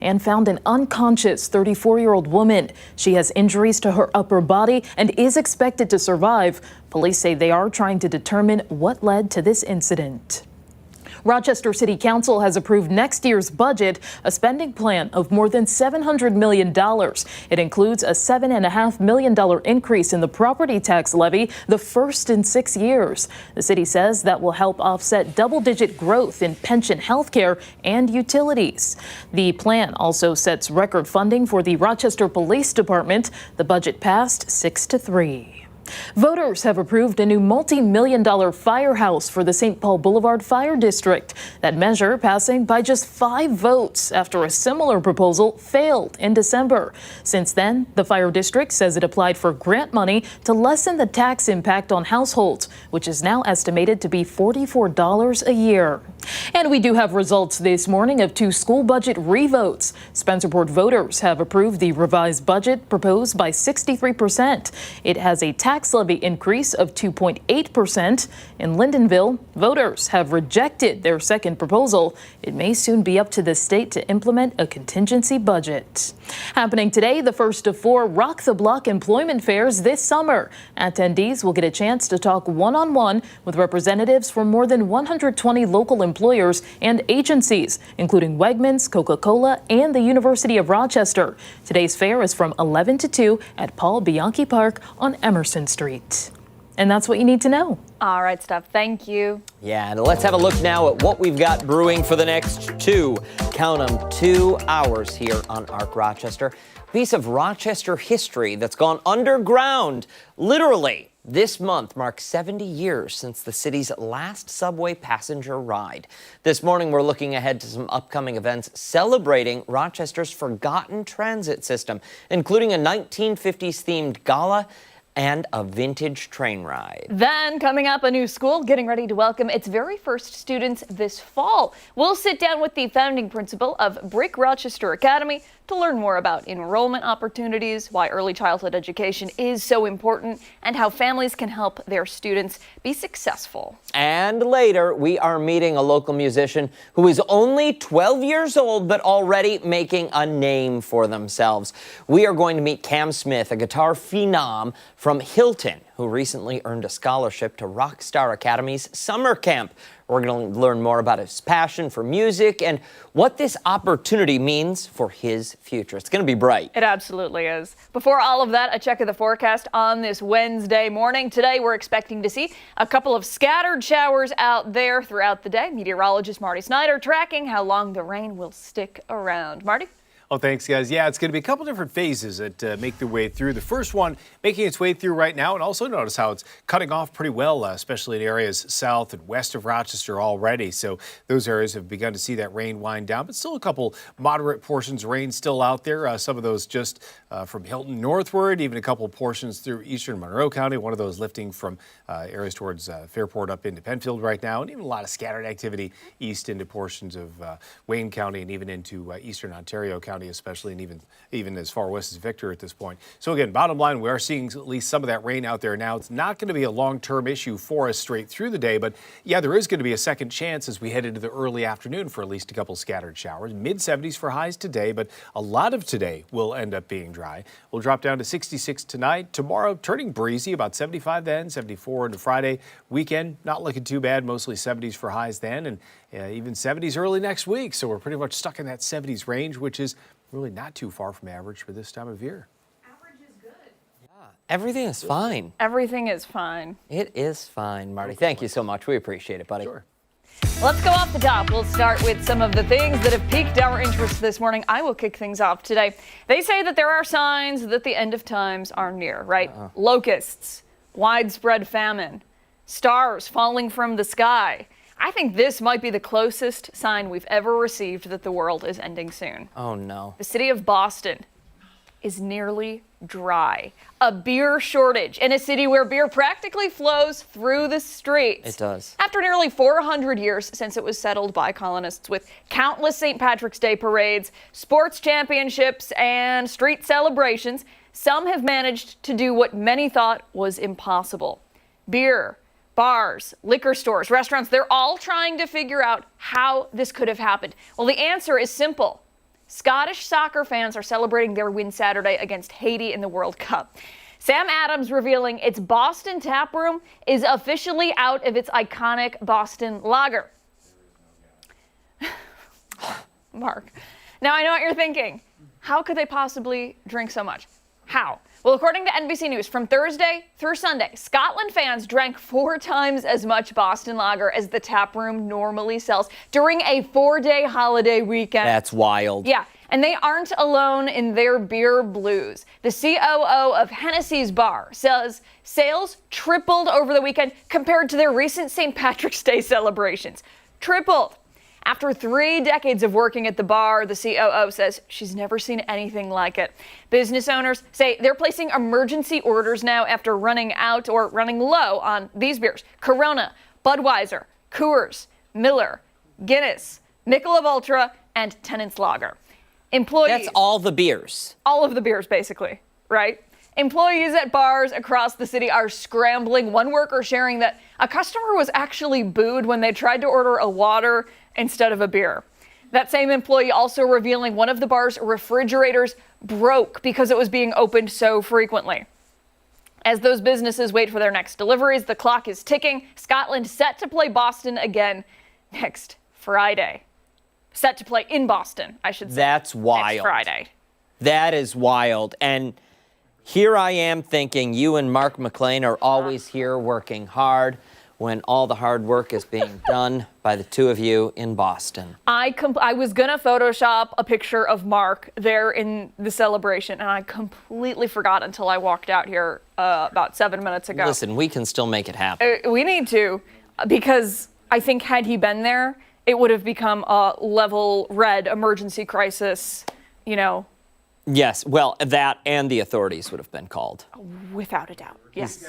And found an unconscious 34-year-old woman. She has injuries to her upper body and is expected to survive. Police say they are trying to determine what led to this incident. Rochester City Council has approved next year's budget, a spending plan of more than $700 million. It includes a $7.5 million increase in the property tax levy, the first in 6 years. The city says that will help offset double-digit growth in pension health care and utilities. The plan also sets record funding for the Rochester Police Department. The budget passed 6-3. Voters have approved a new multi-million-dollar firehouse for the St. Paul Boulevard Fire District. That measure passing by just 5 votes after a similar proposal failed in December. Since then, the fire district says it applied for grant money to lessen the tax impact on households, which is now estimated to be $44 a year. And we do have results this morning of 2 school budget revotes. Spencerport voters have approved the revised budget proposed by 63%. It has a tax levy increase of 2.8%. In Lyndonville, voters have rejected their second proposal. It may soon be up to the state to implement a contingency budget. Happening today, the first of 4 Rock the Block employment fairs this summer. Attendees will get a chance to talk one-on-one with representatives from more than 120 local employers and agencies, including Wegmans, Coca-Cola, and the University of Rochester. Today's fair is from 11 to 2 at Paul Bianchi Park on Emerson Street. And that's what you need to know. All right, Steph, thank you. Yeah, and let's have a look now at what we've got brewing for the next 2 hours here on Arc Rochester. Piece of Rochester history that's gone underground. Literally, this month marks 70 years since the city's last subway passenger ride. This morning, we're looking ahead to some upcoming events celebrating Rochester's forgotten transit system, including a 1950s-themed gala and a vintage train ride. Then, coming up, a new school getting ready to welcome its very first students this fall. We'll sit down with the founding principal of Brick Rochester Academy to learn more about enrollment opportunities, why early childhood education is so important, and how families can help their students be successful. And later, we are meeting a local musician who is only 12 years old, but already making a name for themselves. We are going to meet Cam Smith, a guitar phenom from Hilton, who recently earned a scholarship to Rochester Academy's summer camp. We're going to learn more about his passion for music and what this opportunity means for his future. It's going to be bright. It absolutely is. Before all of that, a check of the forecast on this Wednesday morning. Today, we're expecting to see a couple of scattered showers out there throughout the day. Meteorologist Marty Snyder tracking how long the rain will stick around. Marty? Oh, thanks, guys. Yeah, it's going to be a couple different phases that make their way through. The first one making its way through right now, and also notice how it's cutting off pretty well, especially in areas south and west of Rochester already. So those areas have begun to see that rain wind down, but still a couple moderate portions of rain still out there. Some of those just from Hilton northward, even a couple portions through eastern Monroe County. One of those lifting from areas towards Fairport up into Penfield right now, and even a lot of scattered activity east into portions of Wayne County and even into eastern Ontario County, especially, and even as far west as Victor at this point. So again, bottom line, we are seeing at least some of that rain out there now. It's not going to be a long-term issue for us straight through the day, but yeah, there is going to be a second chance as we head into the early afternoon for at least a couple scattered showers. Mid-70s for highs today, but a lot of today will end up being dry. We'll drop down to 66 tonight. Tomorrow, turning breezy, about 75 then, 74 into Friday. Weekend, not looking too bad, mostly 70s for highs then, and even 70s early next week. So we're pretty much stuck in that 70s range, which is really not too far from average for this time of year. Average is good. Yeah, everything is fine. Everything is fine. It is fine, Marty. Thank you so much. We appreciate it, buddy. Sure. Let's go off the top. We'll start with some of the things that have piqued our interest this morning. I will kick things off today. They say that there are signs that the end of times are near, right? Locusts, widespread famine, stars falling from the sky. I think this might be the closest sign we've ever received that the world is ending soon. Oh, no. The city of Boston is nearly dry. A beer shortage in a city where beer practically flows through the streets. It does. After nearly 400 years since it was settled by colonists, with countless St. Patrick's Day parades, sports championships, and street celebrations, some have managed to do what many thought was impossible. Beer, bars, liquor stores, restaurants, they're all trying to figure out how this could have happened. Well, the answer is simple. Scottish soccer fans are celebrating their win Saturday against Haiti in the World Cup. Sam Adams revealing its Boston tap room is officially out of its iconic Boston lager. Mark. Now I know what you're thinking. How could they possibly drink so much? How? Well, according to NBC News, from Thursday through Sunday, Scotland fans drank 4 times as much Boston lager as the tap room normally sells during a 4-day holiday weekend. That's wild. Yeah, and they aren't alone in their beer blues. The COO of Genesee's bar says sales tripled over the weekend compared to their recent St. Patrick's Day celebrations. Tripled. After 3 decades of working at the bar, the COO says she's never seen anything like it. Business owners say they're placing emergency orders now after running out or running low on these beers: Corona, Budweiser, Coors, Miller, Guinness, Michelob Ultra, and Tennent's Lager. Employees. That's all the beers. All of the beers, basically, right? Employees at bars across the city are scrambling. One worker sharing that a customer was actually booed when they tried to order a water instead of a beer. That same employee also revealing one of the bar's refrigerators broke because it was being opened so frequently. As those businesses wait for their next deliveries, the clock is ticking. Scotland set to play Boston again next Friday. Set to play in Boston, I should say. That's wild. Next Friday. That is wild. And here I am thinking you and Mark McLean are always here working hard when all the hard work is being done by the two of you in Boston. I was going to Photoshop a picture of Mark there in the celebration, and I completely forgot until I walked out here about 7 minutes ago. Listen, we can still make it happen. We need to, because I think had he been there, it would have become a level red emergency crisis, you know. Yes, well, that and the authorities would have been called. Without a doubt, yes.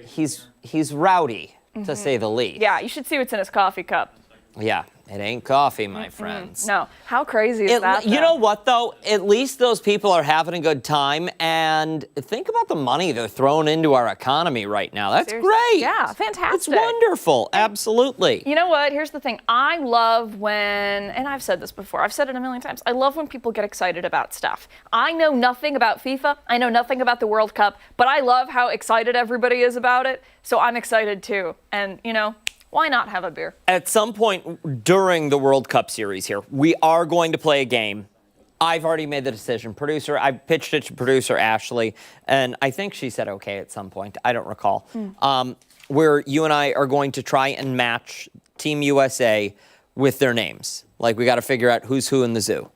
He's rowdy, to say the least. Yeah, you should see what's in his coffee cup. Yeah, it ain't coffee, my friends. No, how crazy is that? You know what, though? At least those people are having a good time, and think about the money they're throwing into our economy right now. That's Seriously. great. Yeah, fantastic. It's wonderful. Absolutely. You know what? Here's the thing. I love when, and I've said this before, I've said it a million times, I love when people get excited about stuff. I know nothing about FIFA. I know nothing about the World Cup, but I love how excited everybody is about it. So I'm excited too. And, you know, why not have a beer? At some point during the World Cup series here, we are going to play a game. I've already made the decision. I pitched it to producer Ashley, and I think she said okay at some point. I don't recall. Where you and I are going to try and match Team USA with their names. Like, we got to figure out who's who in the zoo.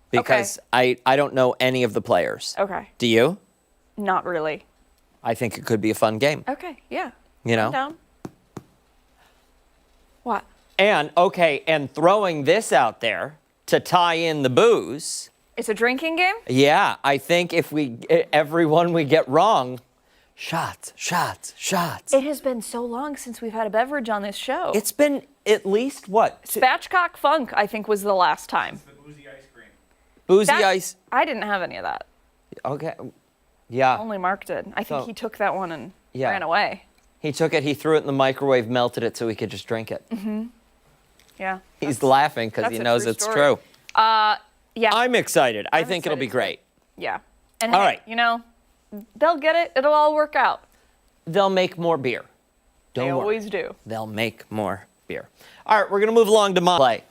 Because I don't know any of the players. Okay. Do you? Not really. I think it could be a fun game. Okay, yeah. You know? I'm down. What? And throwing this out there to tie in the booze. It's a drinking game? Yeah, I think if everyone we get wrong, shots. It has been so long since we've had a beverage on this show. It's been at least what? Spatchcock Funk, I think, was the last time. The boozy ice cream. Boozy ice. I didn't have any of that. Okay. Yeah. Only Mark did. I think he took that one and ran away. He took it, he threw it in the microwave, melted it so he could just drink it. Mm-hmm. Yeah. He's laughing because he knows it's true. Yeah. I'm excited. I think it'll be great. Yeah. And all hey, right. You know, they'll get it. It'll all work out. They'll make more beer. They always do. They'll make more beer. All right, we're going to move along to my play.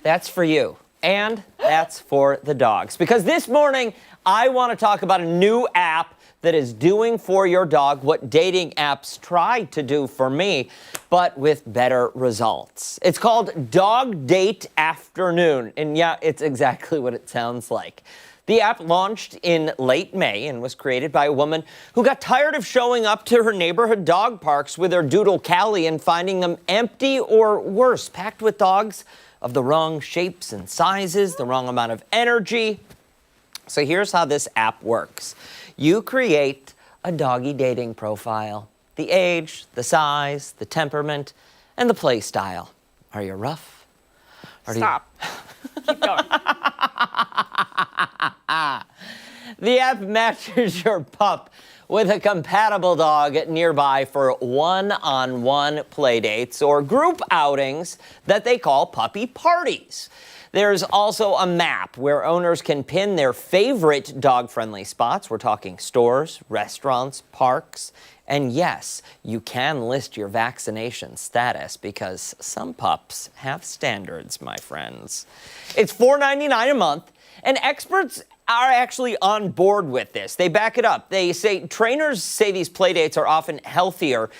That's for you. And that's for the dogs. Because this morning, I want to talk about a new app that is doing for your dog what dating apps tried to do for me, but with better results. It's called Dog Date Afternoon. And yeah, it's exactly what it sounds like. The app launched in late May and was created by a woman who got tired of showing up to her neighborhood dog parks with her doodle Callie and finding them empty or worse, packed with dogs of the wrong shapes and sizes, the wrong amount of energy. So here's how this app works. You create a doggy dating profile, the age, the size, the temperament, and the play style. Are you rough? Stop. Keep going. The app matches your pup with a compatible dog nearby for one-on-one play dates or group outings that they call puppy parties. There's also a map where owners can pin their favorite dog-friendly spots. We're talking stores, restaurants, parks. And yes, you can list your vaccination status because some pups have standards, my friends. It's $4.99 a month, and experts are actually on board with this. They back it up. They say trainers say these play dates are often healthier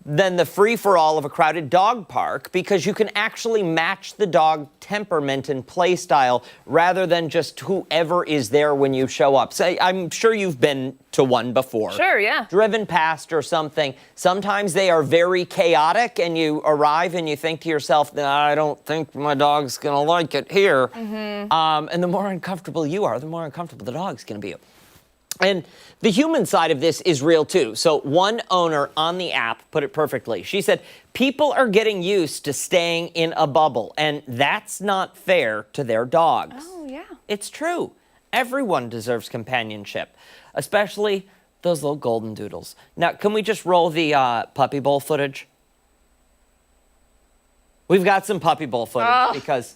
than the free-for-all of a crowded dog park because you can actually match the dog temperament and play style rather than just whoever is there when you show up. So I'm sure you've been to one before. Sure, yeah. Driven past or something. Sometimes they are very chaotic and you arrive and you think to yourself, I don't think my dog's gonna like it here. And the more uncomfortable you are, the more uncomfortable the dog's gonna be. And the human side of this is real too. So one owner on the app put it perfectly. She said, people are getting used to staying in a bubble, and that's not fair to their dogs. Oh, yeah. It's true. Everyone deserves companionship, especially those little golden doodles. Now, can we just roll the puppy bowl footage? We've got some puppy bowl footage because,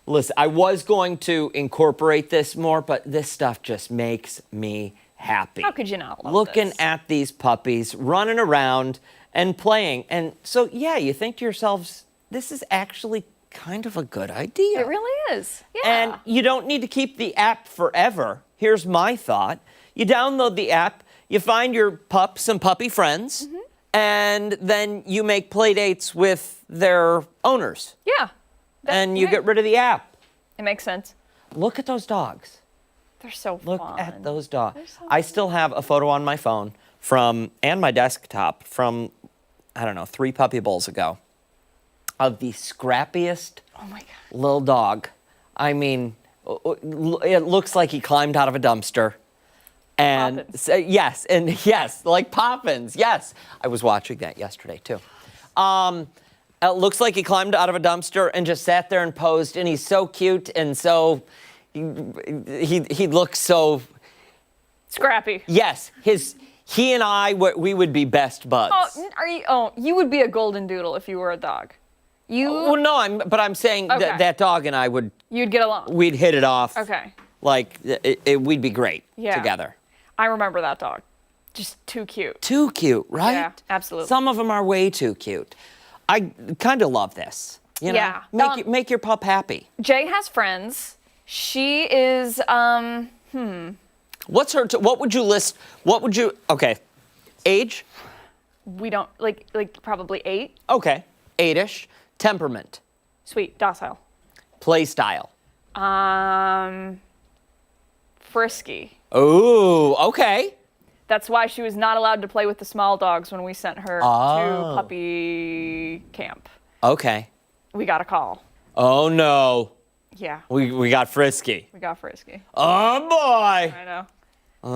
listen, I was going to incorporate this more, but this stuff just makes me happy. How could you not love Looking this? at these puppies running around and playing. And so, yeah, you think to yourselves, this is actually kind of a good idea. It really is. Yeah. And you don't need to keep the app forever. Here's my thought. You download the app, you find your pups and puppy friends, and then you make play dates with their owners. Yeah. And you get rid of the app. It makes sense. Look at those dogs. They're so Look fun. at those dogs. They're so I still have a photo on my phone and my desktop from, I don't know, 3 puppy bowls ago of the scrappiest Oh my God. little dog. I mean, it looks like he climbed out of a dumpster. And Poppins. yes, like Poppins. Yes, I was watching that yesterday too. It looks like he climbed out of a dumpster and just sat there and posed, and he's so cute and so he looks so Scrappy. yes. He and I we would be best buds. You would be a golden doodle if you were a dog. Well, no, I'm saying Okay. that dog and I You'd get along. we'd hit it off. Okay. Like we'd be great together. I remember that dog. Just too cute. Too cute, right? Yeah, absolutely. Some of them are way too cute. I kind of love this. You know? Yeah. Make your pup happy. Jay has friends. She is, What's her? What would you list? Okay, age? we don't, like probably 8. Okay, 8-ish. Temperament. Sweet, docile. Play style. Frisky. Ooh, okay. That's why she was not allowed to play with the small dogs when we sent her to puppy camp. Okay. We got a call. Oh no. Yeah, We got frisky. we got frisky. Oh boy. I know.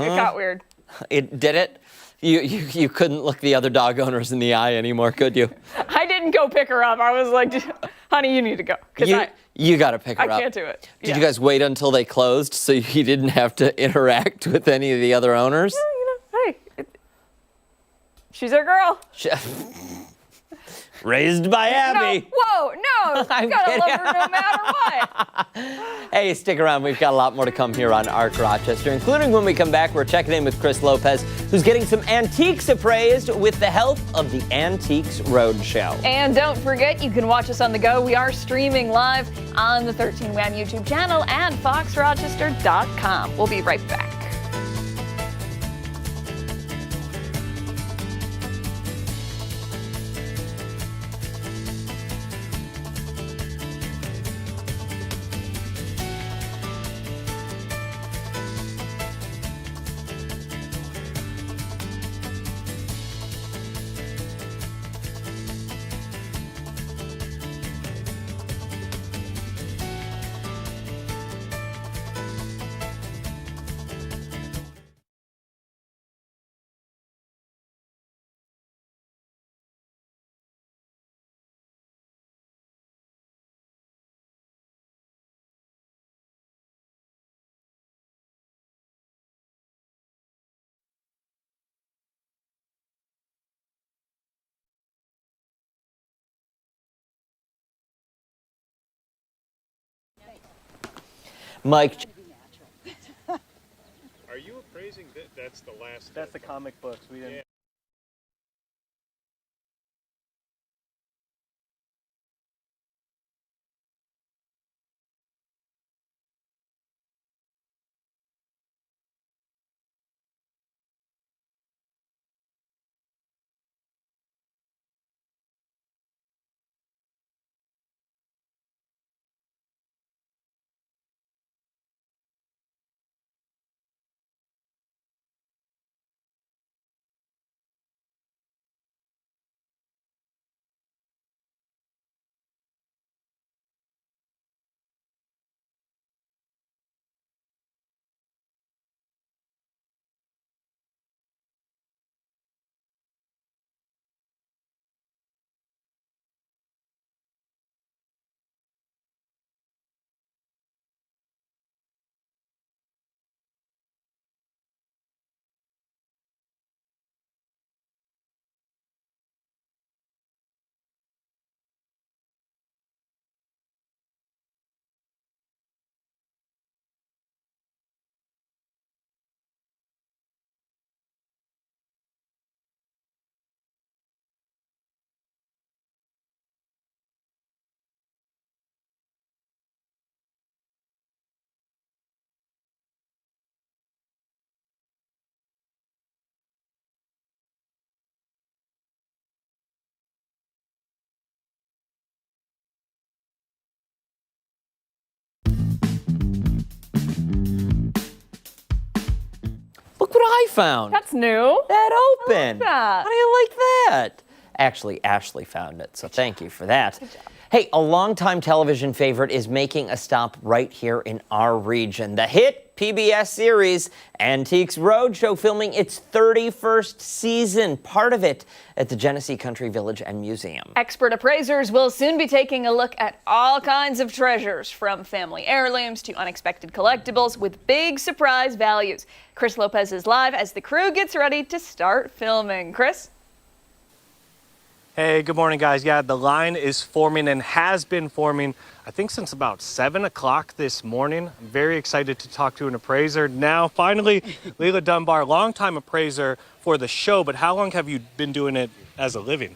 It got weird. It did it. You couldn't look the other dog owners in the eye anymore, could you? I didn't go pick her up. I was like, honey, you need to go. You got to pick her up. I can't do it. Did you guys wait until they closed so you didn't have to interact with any of the other owners? Hey, she's our girl. Raised by Abby. No, whoa, no. I'm You gotta kidding. love her no matter what. Hey, stick around. We've got a lot more to come here on Arc Rochester, including when we come back, we're checking in with Chris Lopez, who's getting some antiques appraised with the help of the Antiques Roadshow. And don't forget, you can watch us on the go. We are streaming live on the 13 Wham YouTube channel and foxrochester.com. We'll be right back. Mike. Are you appraising that? That's the last. That's the comic books. We didn't. Look what I found. That's new. That open. I like that. How do you like that? Actually, Ashley found it, so thank you for that. Hey, a longtime television favorite is making a stop right here in our region. The hit PBS series Antiques Roadshow filming its 31st season, part of it at the Genesee Country Village and Museum. Expert appraisers will soon be taking a look at all kinds of treasures, from family heirlooms to unexpected collectibles with big surprise values. Chris Lopez is live as the crew gets ready to start filming. Chris? Hey, good morning, guys. Yeah, the line is forming and has been forming, I think, since about 7 o'clock this morning. I'm very excited to talk to an appraiser now. Finally, Leila Dunbar, longtime appraiser for the show, but how long have you been doing it as a living?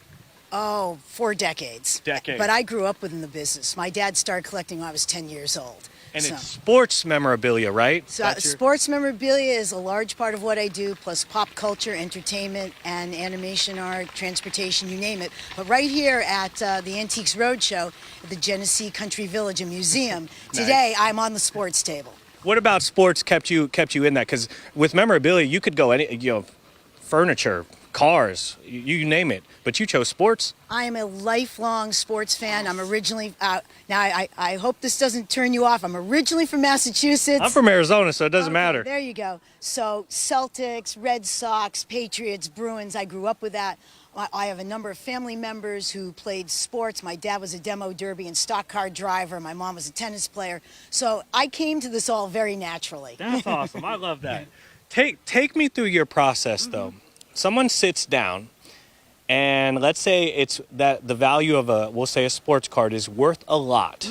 Oh, 4 decades. Decades. But I grew up within the business. My dad started collecting when I was 10 years old. And it's sports memorabilia, right? So sports memorabilia is a large part of what I do, plus pop culture, entertainment, and animation art, transportation, you name it. But right here at the Antiques Roadshow at the Genesee Country Village and Museum, today I'm on the sports table. What about sports kept you in that? Because with memorabilia, you could go any, furniture, cars, you name it. But you chose sports. I am a lifelong sports fan. I'm originally, now I hope this doesn't turn you off. I'm originally from Massachusetts. I'm from Arizona, so it doesn't matter. There you go. So Celtics, Red Sox, Patriots, Bruins, I grew up with that. I have a number of family members who played sports. My dad was a demo derby and stock car driver. My mom was a tennis player. So I came to this all very naturally. That's awesome. I love that. Take me through your process, though. Someone sits down, and let's say it's that the value of we'll say a sports card is worth a lot.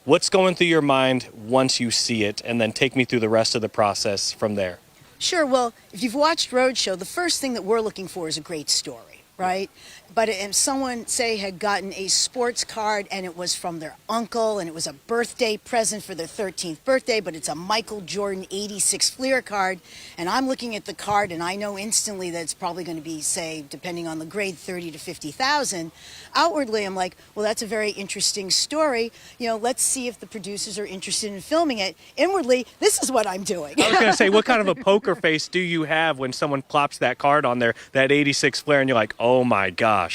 What's going through your mind once you see it, and then take me through the rest of the process from there? Sure. Well, if you've watched Roadshow, the first thing that we're looking for is a great story, right? But if someone, say, had gotten a sports card and it was from their uncle and it was a birthday present for their 13th birthday, but it's a Michael Jordan 86 Fleer card, and I'm looking at the card and I know instantly that it's probably going to be, say, depending on the grade, 30 to 50,000. Outwardly, I'm like, well, that's a very interesting story. Let's see if the producers are interested in filming it. Inwardly, this is what I'm doing. I was going to say, what kind of a poker face do you have when someone plops that card on there, that 86 Fleer, and you're like, oh my gosh?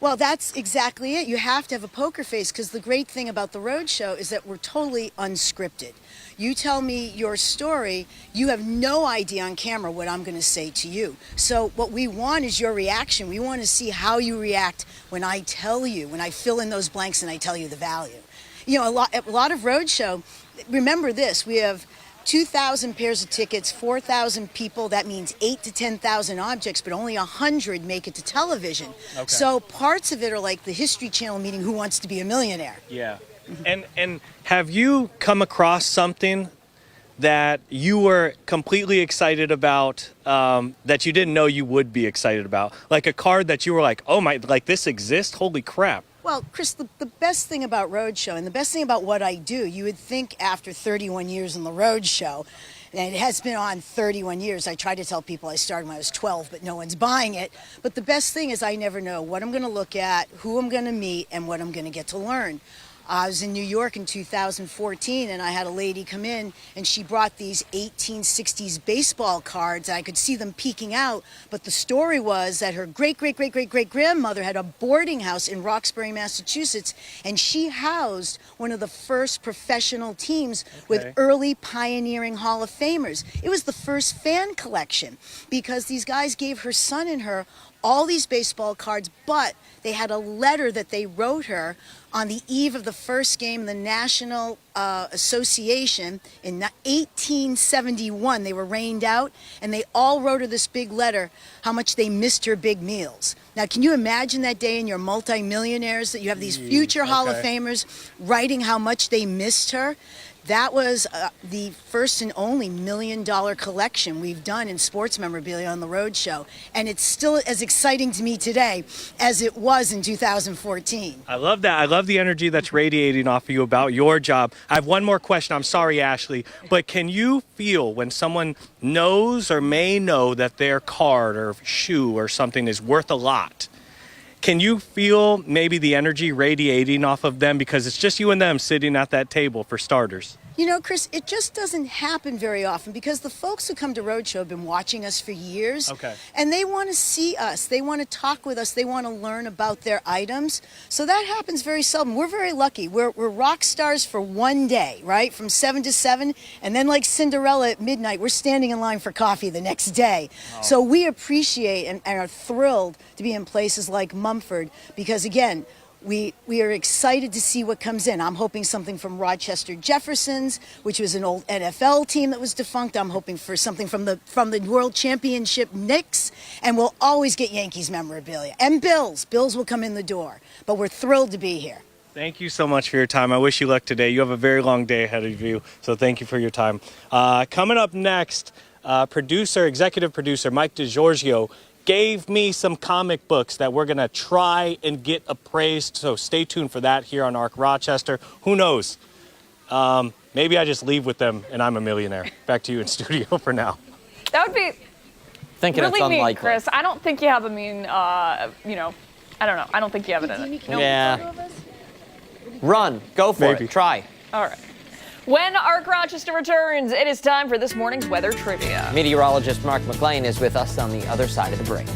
Well, that's exactly it. You have to have a poker face, because the great thing about the Roadshow is that we're totally unscripted. You tell me your story, you have no idea on camera what I'm going to say to you. So what we want is your reaction. We want to see how you react when I tell you, when I fill in those blanks and I tell you the value. A lot of Roadshow, remember this, we have 2,000 pairs of tickets, 4,000 people. That means 8,000 to 10,000 objects, but only 100 make it to television. Okay. So parts of it are like the History Channel meeting Who Wants to Be a Millionaire. Yeah. And have you come across something that you were completely excited about, that you didn't know you would be excited about? Like a card that you were like, oh my, like this exists? Holy crap. Well, Chris, the best thing about Roadshow and the best thing about what I do, you would think after 31 years in the Roadshow, and it has been on 31 years. I try to tell people I started when I was 12, but no one's buying it. But the best thing is I never know what I'm going to look at, who I'm going to meet, and what I'm going to get to learn. I was in New York in 2014, and I had a lady come in, and she brought these 1860s baseball cards. I could see them peeking out, but the story was that her great-great-great-great-great-grandmother had a boarding house in Roxbury, Massachusetts, and she housed one of the first professional teams with early pioneering Hall of Famers. It was the first fan collection because these guys gave her son and her all these baseball cards, but they had a letter that they wrote her on the eve of the first game in the National Association in 1871. They were rained out, and they all wrote her this big letter, how much they missed her big meals. Now, can you imagine that day in your multimillionaires that you have these future Hall of Famers writing how much they missed her? That was the first and only $1 million collection we've done in sports memorabilia on the Roadshow. And it's still as exciting to me today as it was in 2014. I love that. I love the energy that's radiating off of you about your job. I have one more question. I'm sorry, Ashley, but can you feel when someone knows or may know that their card or shoe or something is worth a lot? Can you feel maybe the energy radiating off of them because it's just you and them sitting at that table for starters? You know, Chris, it just doesn't happen very often because the folks who come to Roadshow have been watching us for years. And they want to see us. They want to talk with us. They want to learn about their items. So that happens very seldom. We're very lucky. We're rock stars for one day, right? From 7 to 7. And then like Cinderella at midnight, we're standing in line for coffee the next day. So we appreciate and are thrilled to be in places like Mumford because, again, we are excited to see what comes in. I'm hoping something from Rochester Jeffersons, which was an old NFL team that was defunct. I'm hoping for something from the World Championship Knicks, and we'll always get Yankees memorabilia. And Bills. Bills will come in the door. But we're thrilled to be here. Thank you so much for your time. I wish you luck today. You have a very long day ahead of you, so thank you for your time. Coming up next, executive producer Mike DeGiorgio gave me some comic books that we're going to try and get appraised. So stay tuned for that here on Arc Rochester. Who knows? Maybe I just leave with them and I'm a millionaire. Back to you in studio for now. That would be Thinking really it's unlikely. mean, Chris. I don't think you have a mean, I don't know. I don't think you have it in it. Yeah. Run. Go for it. Try. All right. When Arc Rochester returns, it is time for this morning's weather trivia. Meteorologist Mark McLean is with us on the other side of the break.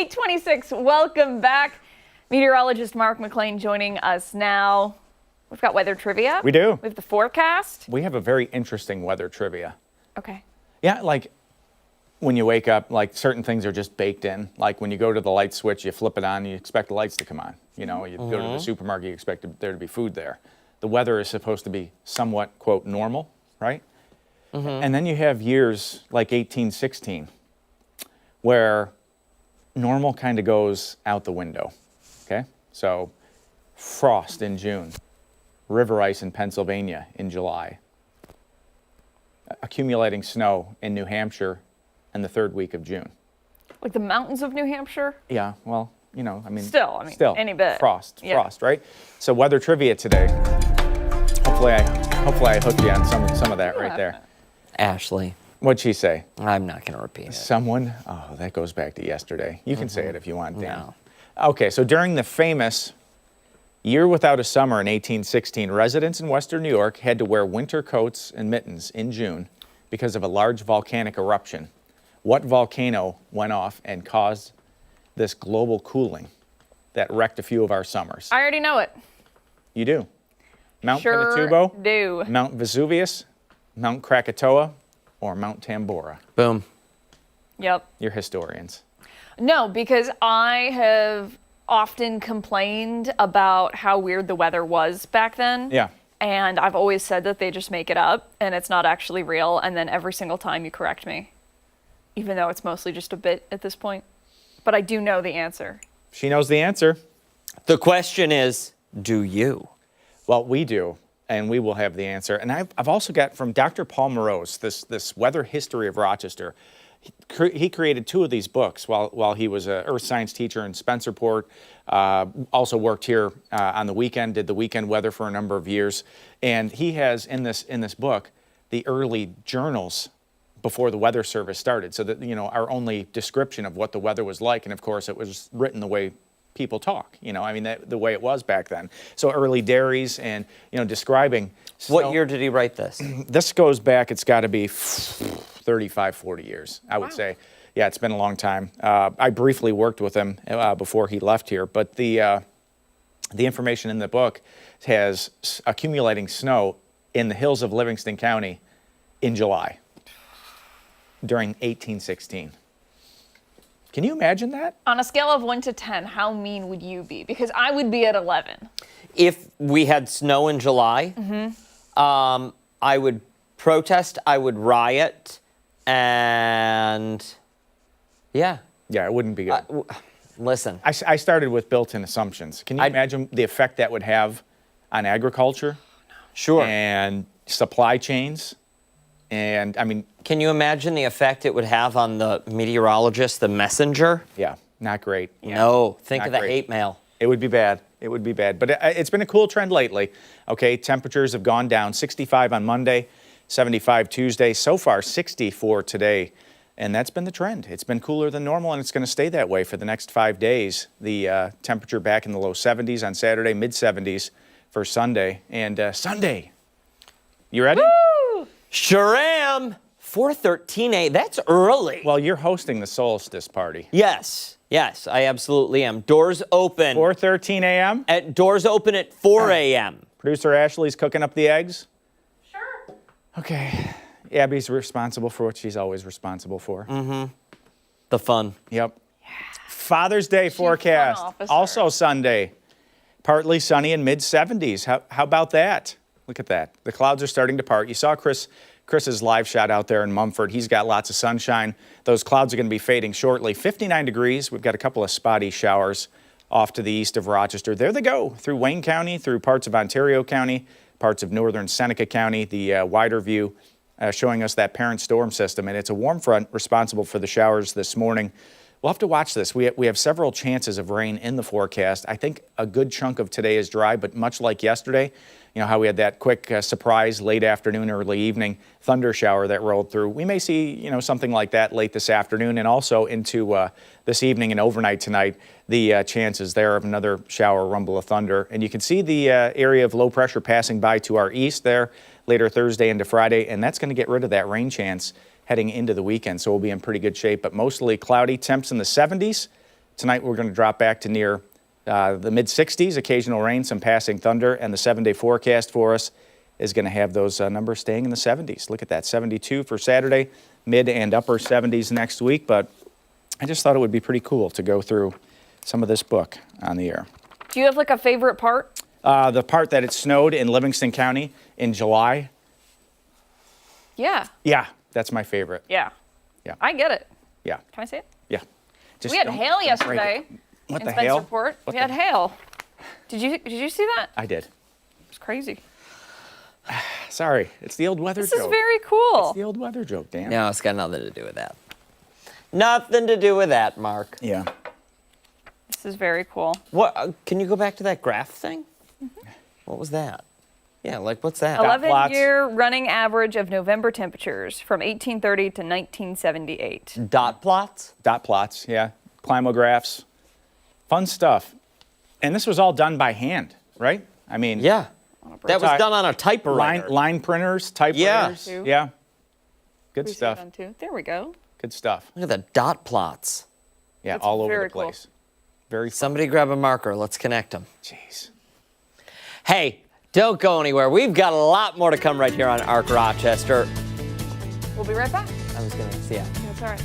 8:26, welcome back. Meteorologist Mark McLean joining us now. We've got weather trivia. We do. We have the forecast. We have a very interesting weather trivia. Okay. Yeah, like when you wake up, like certain things are just baked in. Like when you go to the light switch, you flip it on, you expect the lights to come on. You know, you go to the supermarket, you expect there to be food there. The weather is supposed to be somewhat, quote, normal, right? And then you have years like 1816 where normal kind of goes out the window, okay? So frost in June, river ice in Pennsylvania in July, accumulating snow in New Hampshire in the third week of June. Like the mountains of New Hampshire? Yeah, well, you know, I mean, Still, any bit. Frost, Yeah. right? So weather trivia today. Hopefully I hooked you on some of that right there. Ashley, What'd she say? I'm not going to repeat it. Someone? Oh, that goes back to yesterday. You can say it if you want, Dan. No. Okay, so during the famous Year Without a Summer in 1816, residents in Western New York had to wear winter coats and mittens in June because of a large volcanic eruption. What volcano went off and caused this global cooling that wrecked a few of our summers? I already know it. You do. Mount Sure Pinatubo, do. Mount Vesuvius, Mount Krakatoa, or Mount Tambora. Boom. Yep. You're historians. No, because I have often complained about how weird the weather was back then. Yeah. And I've always said that they just make it up and it's not actually real. And then every single time you correct me, even though it's mostly just a bit at this point. But I do know the answer. She knows the answer. The question is, do you? Well, we do, and we will have the answer. And I've also got from Dr. Paul Morose, this weather history of Rochester. He created two of these books while he was an earth science teacher in Spencerport. Also worked here on the weekend, did the weekend weather for a number of years. And he has in this book the early journals before the Weather Service started, so that, you know, our only description of what the weather was like. And of course, it was written the way people talk, you know, I mean, the way it was back then. So early dairies and, you know, describing. What year did he write this? This goes back, it's got to be 35, 40 years, I would say. Yeah, it's been a long time. I briefly worked with him before he left here, but the information in the book has accumulating snow in the hills of Livingston County in July during 1816. Can you imagine that? On a scale of 1 to 10, how mean would you be? Because I would be at 11. If we had snow in July, I would protest, I would riot, and yeah. Yeah, it wouldn't be good. Listen. I started with built-in assumptions. Can you imagine the effect that would have on agriculture? Sure. And supply chains? And, I mean... Can you imagine the effect it would have on the meteorologist, the messenger? Yeah, not great. No. Think Not of the great. hate mail. It would be bad. It would be bad. But it's been a cool trend lately. Okay, temperatures have gone down. 65 on Monday, 75 Tuesday. So far, 60 for today. And that's been the trend. It's been cooler than normal, and it's going to stay that way for the next 5 days. The temperature back in the low 70s on Saturday, mid 70s for Sunday. And Sunday, you ready? Woo! Sure am. 4:13 that's early. Well, you're hosting the solstice party. Yes, I absolutely am. Doors open. 4:13 a.m.? Doors open at 4 a.m. Producer Ashley's cooking up the eggs? Sure. Okay. Abby's responsible for what she's always responsible for. The fun. Yep. Father's Day forecast. fun officer. Also Sunday. Partly sunny in mid 70s. How about that? Look at that. The clouds are starting to part. You saw Chris's live shot out there in Mumford. He's got lots of sunshine. Those clouds are going to be fading shortly. 59 degrees. We've got a couple of spotty showers off to the east of Rochester. There they go, through Wayne County, through parts of Ontario County, parts of northern Seneca County, the wider view showing us that parent storm system. And it's a warm front responsible for the showers this morning. We'll have to watch this. We have several chances of rain in the forecast. I think a good chunk of today is dry, but much like yesterday, you know how we had that quick surprise late afternoon, early evening thunder shower that rolled through. We may see, you know, something like that late this afternoon and also into this evening and overnight tonight. The chances there of another shower, rumble of thunder. And you can see the area of low pressure passing by to our east there later Thursday into Friday, and that's going to get rid of that rain chance heading into the weekend. So we'll be in pretty good shape, but mostly cloudy. Temps in the 70s Tonight we're going to drop back to near the mid-60s, occasional rain, some passing thunder, and the 7-day forecast for us is going to have those numbers staying in the 70s. Look at that, 72 for Saturday, mid and upper 70s next week, but I just thought it would be pretty cool to go through some of this book on the air. Do you have like a favorite part? The part that it snowed in Livingston County in July. Yeah. Yeah, that's my favorite. Yeah. Yeah. I get it. Yeah. Can I see it? Yeah. Just We had don't- hail don't break yesterday. it. What in the hail? Spencerport. What We had the- hail. Did you see that? I did. It's crazy. Sorry, it's the old weather This joke. is very cool. It's the old weather joke, Dan. No, it's got nothing to do with that. Nothing to do with that, Mark. Yeah. This is very cool. What? Can you go back to that graph thing? What was that? Yeah, like what's that? 11-year running average of November temperatures from 1830 to 1978. Dot plots? Dot plots, yeah. Climographs. Fun stuff. And this was all done by hand, right? I mean, Yeah. That was Ty- done on a typewriter. line printers, typewriters. Yeah. Yeah. Good We see it stuff. on two. There we go. Good stuff. Look at the dot plots. Yeah, That's all over very the cool. place. Very fun. Somebody grab a marker. Let's connect them. Jeez. Hey, don't go anywhere. We've got a lot more to come right here on Arc Rochester. We'll be right back. I was gonna see. Yeah. That's all right.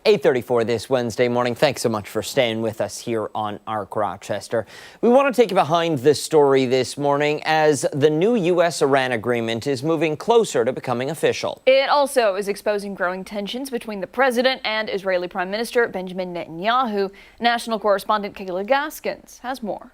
.34 this Wednesday morning. Thanks so much for staying with us here on Arc Rochester. We want to take you behind this story this morning as the new U.S.-Iran agreement is moving closer to becoming official. It also is exposing growing tensions between the president and Israeli Prime Minister Benjamin Netanyahu. National correspondent Kayla Gaskins has more.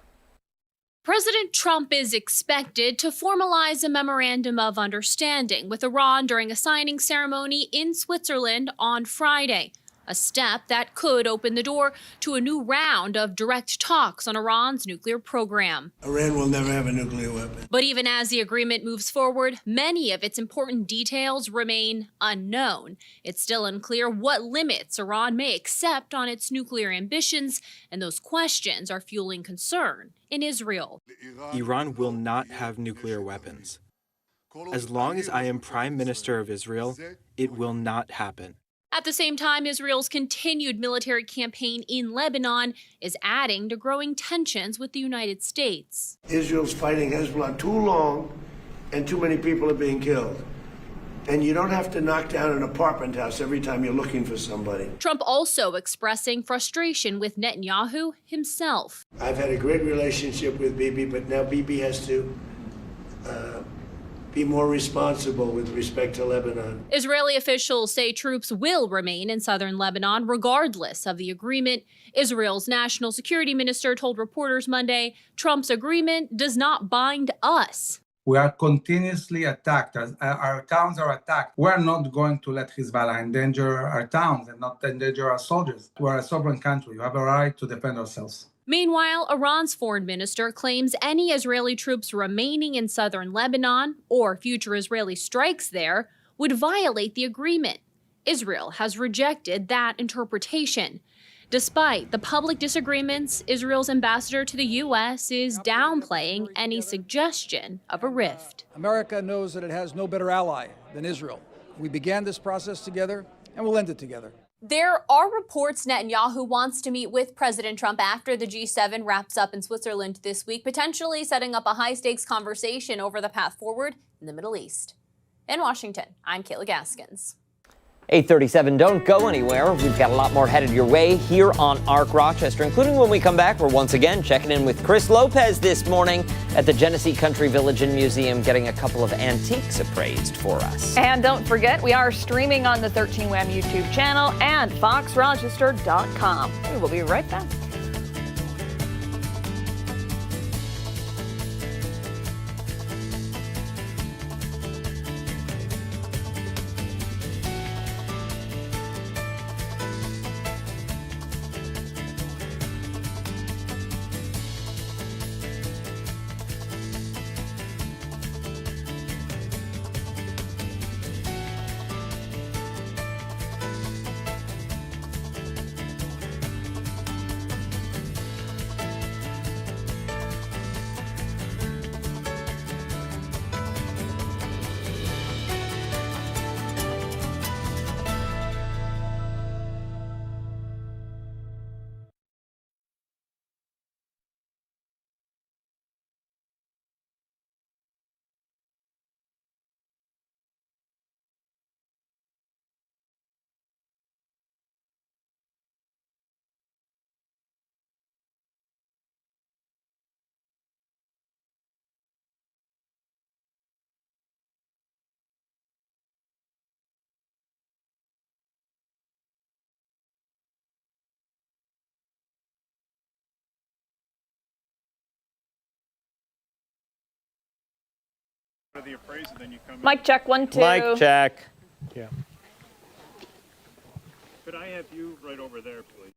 President Trump is expected to formalize a memorandum of understanding with Iran during a signing ceremony in Switzerland on Friday. A step that could open the door to a new round of direct talks on Iran's nuclear program. Iran will never have a nuclear weapon. But even as the agreement moves forward, many of its important details remain unknown. It's still unclear what limits Iran may accept on its nuclear ambitions, and those questions are fueling concern in Israel. Iran will not have nuclear weapons. As long as I am Prime Minister of Israel, it will not happen. At the same time, Israel's continued military campaign in Lebanon is adding to growing tensions with the United States. Israel's fighting Hezbollah too long, and too many people are being killed. And you don't have to knock down an apartment house every time you're looking for somebody. Trump also expressing frustration with Netanyahu himself. I've had a great relationship with Bibi, but now Bibi has to be more responsible with respect to Lebanon. Israeli officials say troops will remain in southern Lebanon regardless of the agreement. Israel's national security minister told reporters Monday Trump's agreement does not bind us. We are continuously attacked. Our towns are attacked. We're not going to let Hezbollah endanger our towns and not endanger our soldiers. We're a sovereign country. We have a right to defend ourselves. Meanwhile, Iran's foreign minister claims any Israeli troops remaining in southern Lebanon or future Israeli strikes there would violate the agreement. Israel has rejected that interpretation. Despite the public disagreements, Israel's ambassador to the U.S. is downplaying any suggestion of a rift. America knows that it has no better ally than Israel. We began this process together, and we'll end it together. There are reports Netanyahu wants to meet with President Trump after the G7 wraps up in Switzerland this week, potentially setting up a high-stakes conversation over the path forward in the Middle East. In Washington, I'm Kayla Gaskins. 8:37, don't go anywhere. We've got a lot more headed your way here on Arc Rochester, including when we come back, we're once again checking in with Chris Lopez this morning at the Genesee Country Village Museum, getting a couple of antiques appraised for us. And don't forget, we are streaming on the 13 Wham YouTube channel and foxrochester.com. We will be right back. The appraisal, then you come Mic check, 1, 2. Mic check. Yeah. Could I have you right over there, please?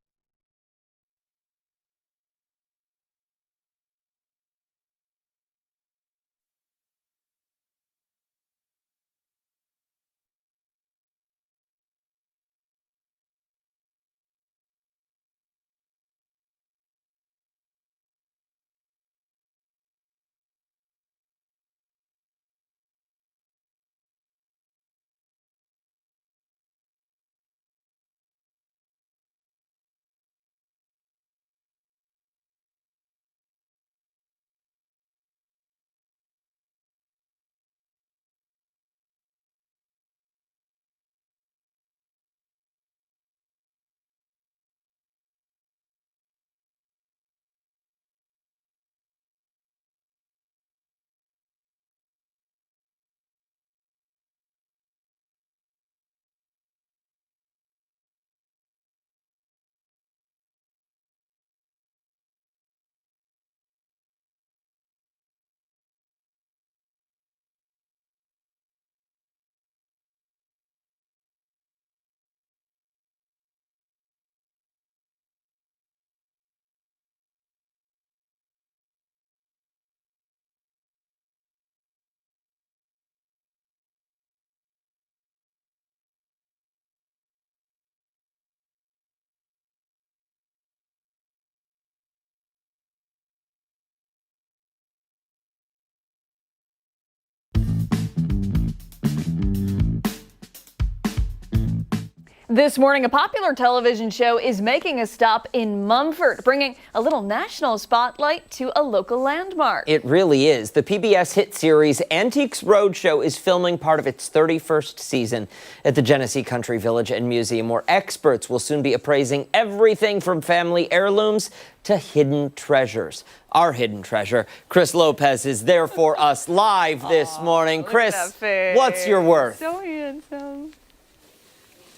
This morning, a popular television show is making a stop in Mumford, bringing a little national spotlight to a local landmark. It really is. The PBS hit series Antiques Roadshow is filming part of its 31st season at the Genesee Country Village and Museum, where experts will soon be appraising everything from family heirlooms to hidden treasures. Our hidden treasure, Chris Lopez, is there for us live this morning. Chris, what's your worth? So handsome.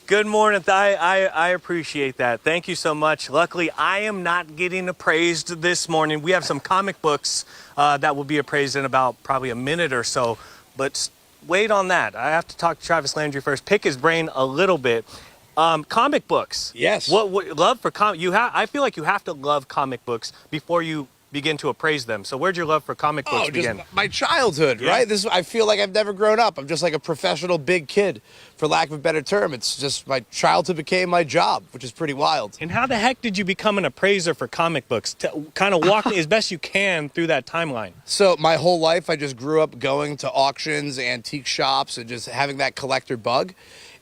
Good morning. I appreciate that. Thank you so much. Luckily, I am not getting appraised this morning. We have some comic books that will be appraised in about probably a minute or so. But wait on that. I have to talk to Travis Landry first, pick his brain a little bit. Comic books. Yes. What love for comic? I feel like you have to love comic books before you begin to appraise them. So where'd your love for comic books begin? Just my childhood, right? I feel like I've never grown up. I'm just like a professional big kid, for lack of a better term. It's just my childhood became my job, which is pretty wild. And how the heck did you become an appraiser for comic books? Kind of walk me as best you can through that timeline. So my whole life, I just grew up going to auctions, antique shops, and just having that collector bug.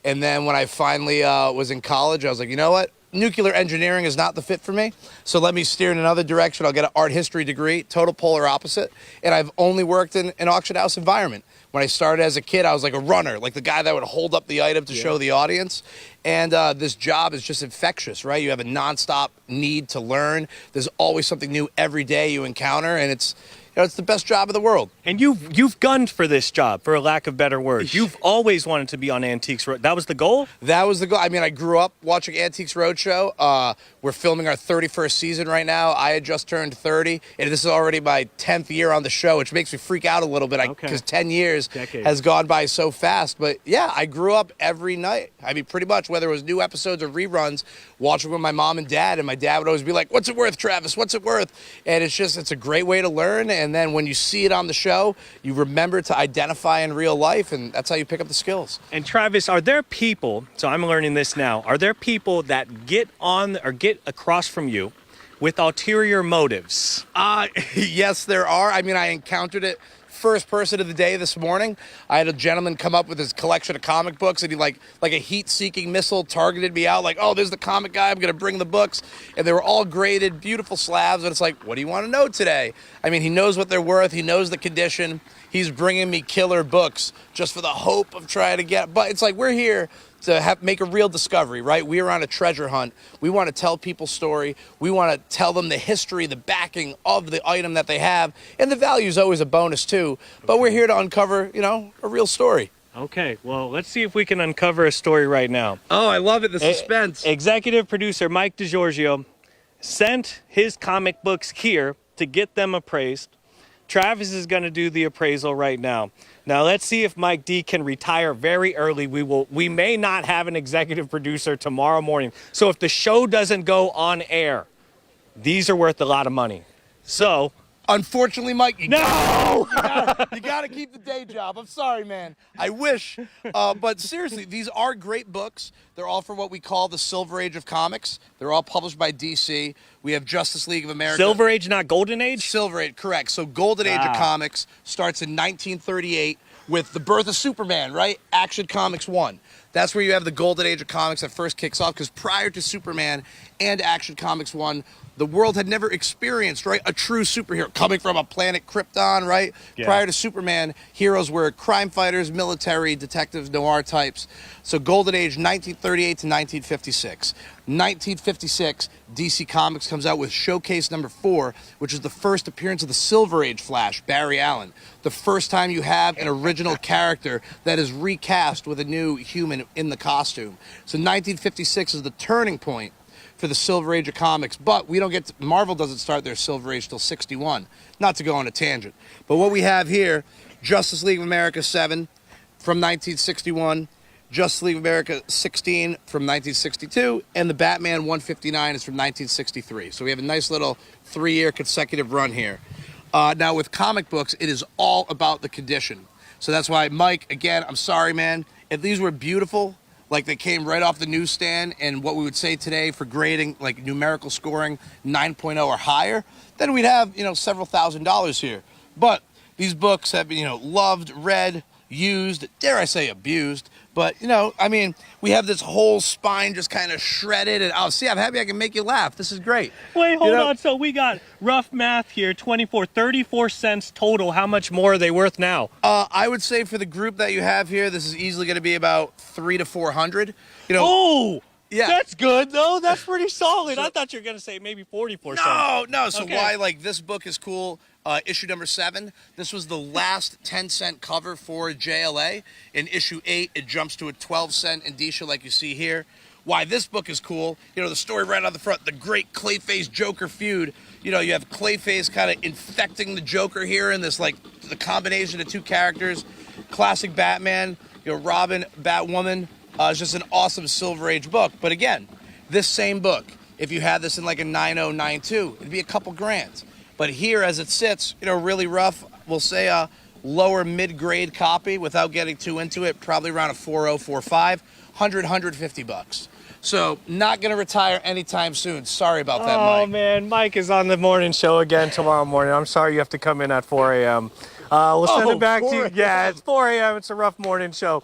And then when I finally was in college, I was like, you know what? Nuclear engineering is not the fit for me, so let me steer in another direction. I'll get an art history degree, total polar opposite, and I've only worked in an auction house environment. When I started as a kid, I was like a runner, like the guy that would hold up the item to show the audience, and this job is just infectious, right? You have a nonstop need to learn. There's always something new every day you encounter, and it's the best job in the world. And you've gunned for this job, for a lack of better words. You've always wanted to be on Antiques Road. That was the goal? That was the goal. I mean, I grew up watching Antiques Roadshow. We're filming our 31st season right now. I had just turned 30, and this is already my 10th year on the show, which makes me freak out a little bit because 10 years has gone by so fast. But yeah, I grew up every night. I mean, pretty much, whether it was new episodes or reruns, watching with my mom and dad. And my dad would always be like, "What's it worth, Travis? What's it worth?" And it's a great way to learn. And then when you see it on the show, you remember to identify in real life, and that's how you pick up the skills. And Travis, are there people, so I'm learning this now, are there people that get on or get across from you with ulterior motives? Yes, there are. I mean, I encountered it first person of the day this morning. I had a gentleman come up with his collection of comic books, and he like a heat-seeking missile targeted me out, like, "Oh, there's the comic guy, I'm gonna bring the books." And they were all graded, beautiful slabs, and it's like, what do you want to know today? I mean, he knows what they're worth, he knows the condition. He's bringing me killer books just for the hope of trying to get, but it's like, we're here to make a real discovery, right? We are on a treasure hunt. We want to tell people's story. We want to tell them the history, the backing of the item that they have, and the value is always a bonus too. But we're here to uncover, a real story. Okay, well, let's see if we can uncover a story right now. Oh, I love it, the suspense. Executive producer Mike DeGiorgio sent his comic books here to get them appraised. Travis is going to do the appraisal right now. Now, let's see if Mike D can retire very early. We may not have an executive producer tomorrow morning. So if the show doesn't go on air, these are worth a lot of money. So, unfortunately, Mike, you got to keep the day job. I'm sorry, man. I wish. But seriously, these are great books. They're all for what we call the Silver Age of comics. They're all published by DC. We have Justice League of America. Silver Age, not Golden Age? Silver Age, correct. So Golden Age of comics starts in 1938 with the birth of Superman, right? Action Comics 1. That's where you have the Golden Age of comics that first kicks off, because prior to Superman and Action Comics 1, the world had never experienced, right, a true superhero coming from a planet Krypton, right? Yeah. Prior to Superman, heroes were crime fighters, military, detectives, noir types. So Golden Age, 1938 to 1956. 1956, DC Comics comes out with Showcase number 4, which is the first appearance of the Silver Age Flash, Barry Allen. The first time you have an original character that is recast with a new human in the costume. So 1956 is the turning point for the Silver Age of comics, but Marvel doesn't start their Silver Age till 61. Not to go on a tangent, but what we have here, Justice League of America 7 from 1961, Justice League of America 16 from 1962, and the Batman 159 is from 1963. So we have a nice little 3-year consecutive run here. Now with comic books, it is all about the condition. So that's why, Mike, again, I'm sorry, man. If these were beautiful, like they came right off the newsstand, and what we would say today for grading, like numerical scoring 9.0 or higher, then we'd have, several $1,000s here. But these books have been, loved, read, used, dare I say abused, But, you know, I mean, we have this whole spine just kind of shredded. And, oh, see, I'm happy I can make you laugh. This is great. Wait, hold on. So we got rough math here, 34 cents total. How much more are they worth now? I would say for the group that you have here, this is easily going to be about $300 to $400. You know, Oh! yeah. That's good, though. That's pretty solid. I thought you were going to say maybe 44 cents. No. So Okay. why, like, this book is cool. Issue number 7, this was the last 10-cent cover for JLA. In issue 8, it jumps to a 12-cent indicia like you see here. Why this book is cool, you know, the story right on the front, the great Clayface Joker feud. You know, you have Clayface kind of infecting the Joker here in this, like, the combination of two characters. Classic Batman, you know, Robin, Batwoman. It's just an awesome Silver Age book. But again, this same book, if you had this in like a 9092, it'd be a couple grand. But here, as it sits, you know, really rough, we'll say a lower mid-grade copy without getting too into it, probably around a 40, 45, 150 bucks. So not going to retire anytime soon. Sorry about that, Mike. Oh, man. Mike is on the morning show again tomorrow morning. I'm sorry you have to come in at 4 a.m. We'll send it back to you. Yeah, it's 4 a.m. It's a rough morning show.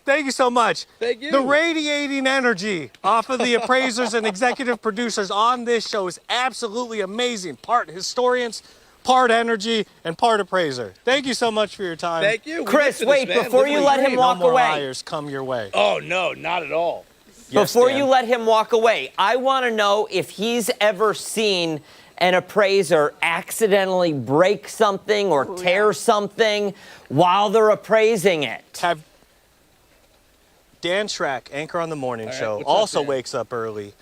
Thank you so much. Thank you. The radiating energy off of the appraisers and executive producers on this show is absolutely amazing. Part historians, part energy, and part appraiser. Thank you so much for your time. Thank you. Chris, wait, before you let him walk No more away. hires come your way. Oh, no, not at all. Yes, Before Dan. you let him walk away, I want to know if he's ever seen an appraiser accidentally break something or tear something while they're appraising it. Have Dan Schrack, anchor on the morning show, what's up, also Dan? wakes up early.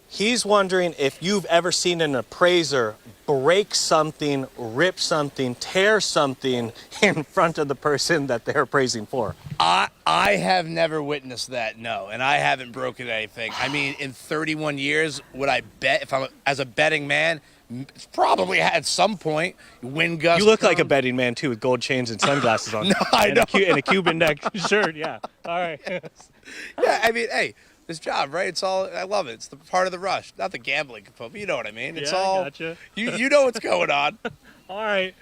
He's wondering if you've ever seen an appraiser break something, rip something, tear something in front of the person that they're appraising for. I have never witnessed that, no, and I haven't broken anything. I mean, in 31 years, would I bet, if I'm as a betting man, it's probably at some point, wind gust. You look like a betting man, too, with gold chains and sunglasses on. No, I and know. And a Cuban neck shirt, yeah. All right. Yeah, I mean, hey, this job, right? It's all, I love it. It's the part of the rush, not the gambling component, but you know what I mean. It's Yeah, I all, gotcha. you know what's going on. All right.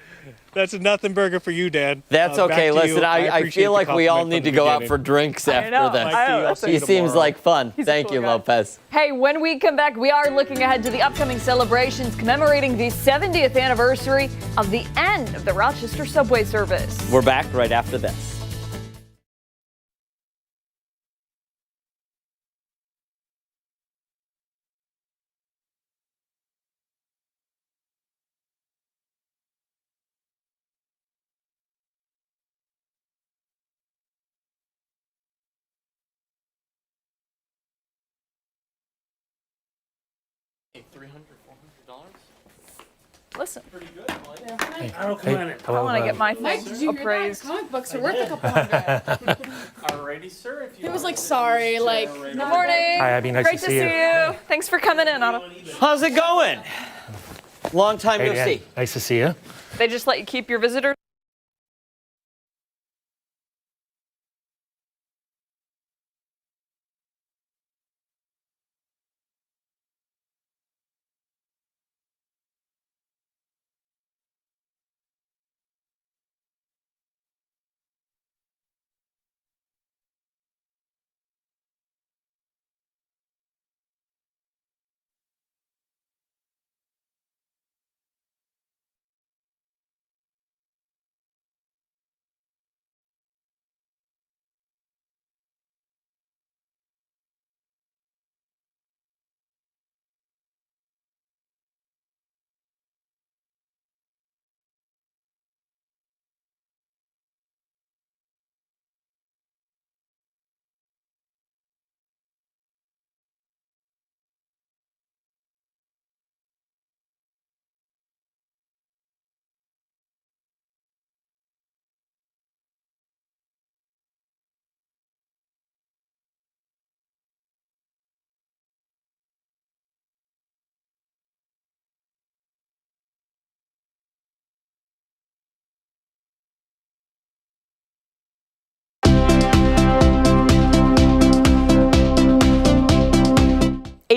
That's a nothing burger for you, Dan. That's Back okay. to Listen, you. I appreciate feel the like we all compliment need to from the go out beginning. for drinks after know. this. I'll see He you seems tomorrow. like fun. He's a Thank cool you, guy. Lopez. Hey, when we come back, we are looking ahead to the upcoming celebrations commemorating the 70th anniversary of the end of the Rochester Subway service. We're back right after this. Listen, I want to get my thing appraised. Comic books are worth a couple hundred. Alrighty, sir. If you It was like, sorry, like. Good morning. Hi, Abby. Nice Great to see you. you. Thanks for coming in, Otto. How's it going? Long time no see. Nice to see you. They just let you keep your visitors?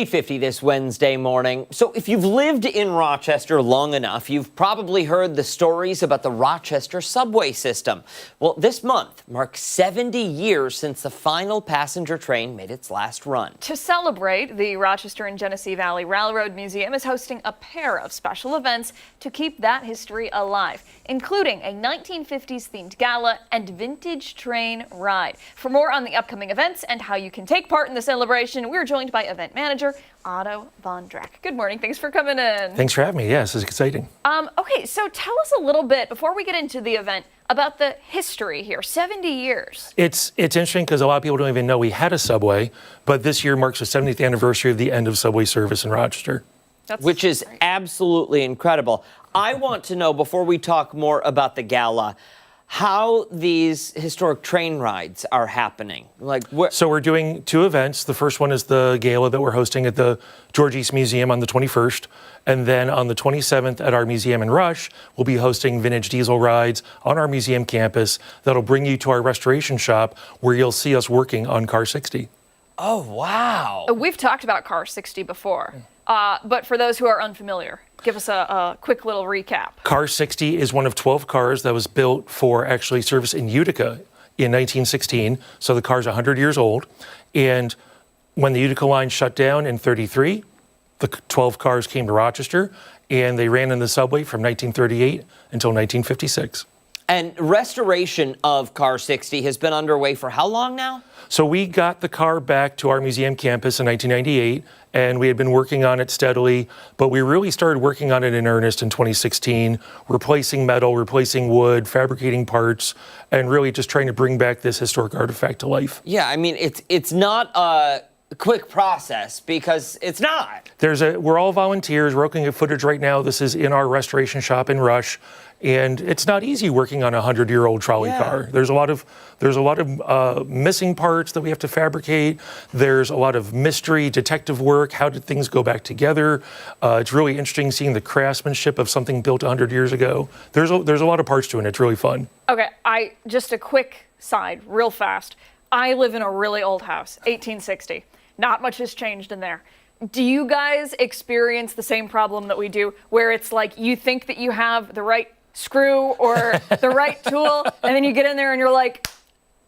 8:50 this Wednesday morning. So if you've lived in Rochester long enough, you've probably heard the stories about the Rochester Subway system. Well, this month marks 70 years since the final passenger train made its last run. To celebrate, the Rochester and Genesee Valley Railroad Museum is hosting a pair of special events to keep that history alive, including a 1950s themed gala and vintage train ride. For more on the upcoming events and how you can take part in the celebration, we're joined by event manager Otto Von Drack. Good morning. Thanks for coming in. Thanks for having me. Yes, it's exciting. Okay, so tell us a little bit, before we get into the event, about the history here. 70 years. It's interesting because a lot of people don't even know we had a subway, but this year marks the 70th anniversary of the end of subway service in Rochester. Which is absolutely incredible. I want to know, before we talk more about the gala, how these historic train rides are happening. So we're doing two events. The first one is the gala that we're hosting at the George East Museum on the 21st. And then on the 27th at our museum in Rush, we'll be hosting vintage diesel rides on our museum campus that'll bring you to our restoration shop where you'll see us working on Car 60. Oh, wow. We've talked about Car 60 before, but for those who are unfamiliar, give us a quick little recap. Car 60 is one of 12 cars that was built for actually service in Utica in 1916. So the car's 100 years old. And when the Utica line shut down in 33, the 12 cars came to Rochester and they ran in the subway from 1938 until 1956. And restoration of Car 60 has been underway for how long now? So we got the car back to our museum campus in 1998, and we had been working on it steadily, but we really started working on it in earnest in 2016, replacing metal, replacing wood, fabricating parts, and really just trying to bring back this historic artifact to life. Yeah, I mean, it's not a quick process, because it's not. We're all volunteers. We're looking at footage right now. This is in our restoration shop in Rush. And it's not easy working on a 100-year-old trolley car. There's a lot of missing parts that we have to fabricate. There's a lot of mystery, detective work. How did things go back together? It's really interesting seeing the craftsmanship of something built 100 years ago. There's a lot of parts to it, and it's really fun. Okay, just a quick side, real fast. I live in a really old house, 1860. Not much has changed in there. Do you guys experience the same problem that we do, where it's like you think that you have the right screw or the right tool, and then you get in there and you're like,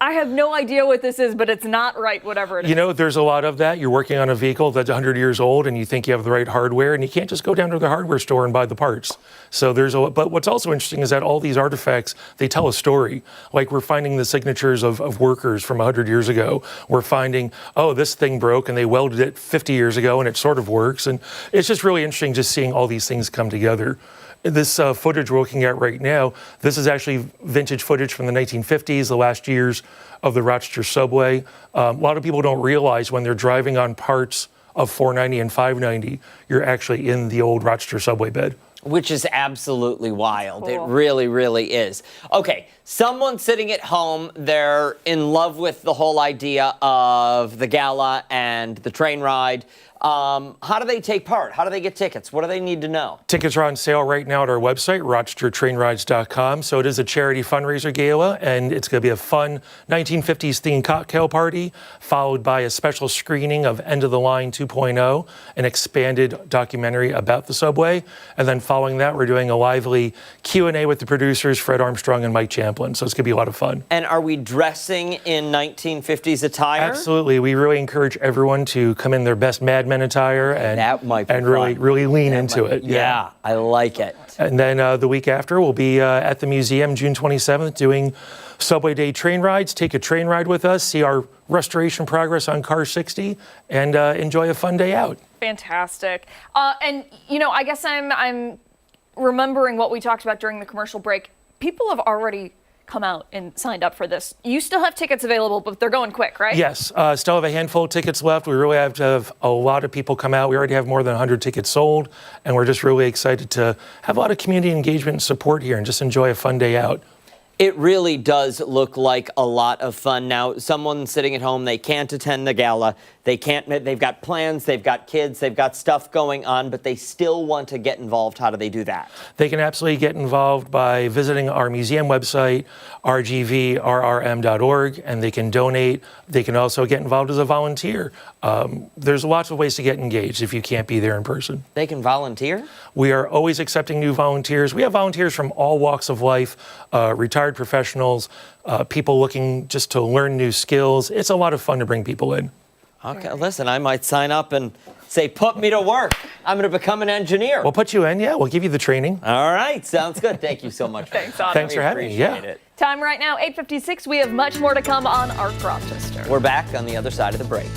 I have no idea what this is, but it's not right, whatever it is. You know, there's a lot of that. You're working on a vehicle that's 100 years old and you think you have the right hardware, and you can't just go down to the hardware store and buy the parts. So but what's also interesting is that all these artifacts, they tell a story. Like, we're finding the signatures of workers from 100 years ago. We're finding, oh, this thing broke and they welded it 50 years ago and it sort of works. And it's just really interesting just seeing all these things come together. This footage we're looking at right now, this is actually vintage footage from the 1950s, the last years of the Rochester Subway. A lot of people don't realize when they're driving on parts of 490 and 590, you're actually in the old Rochester Subway bed. Which is absolutely wild. Cool. It really, really is. Okay, someone sitting at home, they're in love with the whole idea of the gala and the train ride. How do they take part? How do they get tickets? What do they need to know? Tickets are on sale right now at our website, rochestertrainrides.com. So it is a charity fundraiser gala, and it's going to be a fun 1950s themed cocktail party, followed by a special screening of End of the Line 2.0, an expanded documentary about the subway. And then following that, we're doing a lively Q&A with the producers, Fred Armstrong and Mike Champlin. So it's going to be a lot of fun. And are we dressing in 1950s attire? Absolutely. We really encourage everyone to come in their best Mad Men attire and really lean into it. Yeah, I like it. And then the week after, we'll be at the museum June 27th doing Subway Day train rides. Take a train ride with us, see our restoration progress on Car 60, and enjoy a fun day out. Fantastic. And, you know, I guess I'm remembering what we talked about during the commercial break. People have already come out and signed up for this. You still have tickets available, but they're going quick, right? Yes, still have a handful of tickets left. We really have to have a lot of people come out. We already have more than 100 tickets sold, and we're just really excited to have a lot of community engagement and support here and just enjoy a fun day out. It really does look like a lot of fun. Now, someone sitting at home, they can't attend the gala. They can't, they've got plans, they've got kids, they've got stuff going on, but they still want to get involved. How do they do that? They can absolutely get involved by visiting our museum website, rgvrrm.org, and they can donate. They can also get involved as a volunteer. There's lots of ways to get engaged if you can't be there in person. They can volunteer? We are always accepting new volunteers. We have volunteers from all walks of life, retired professionals, people looking just to learn new skills. It's a lot of fun to bring people in. Okay, listen, I might sign up and say, put me to work. I'm going to become an engineer. We'll put you in, yeah. We'll give you the training. All right, sounds good. Thank you so much. Thanks, Autumn. Thanks for having me, yeah. It. Time right now, 8:56. We have much more to come on Arc Rochester. We're back on the other side of the break.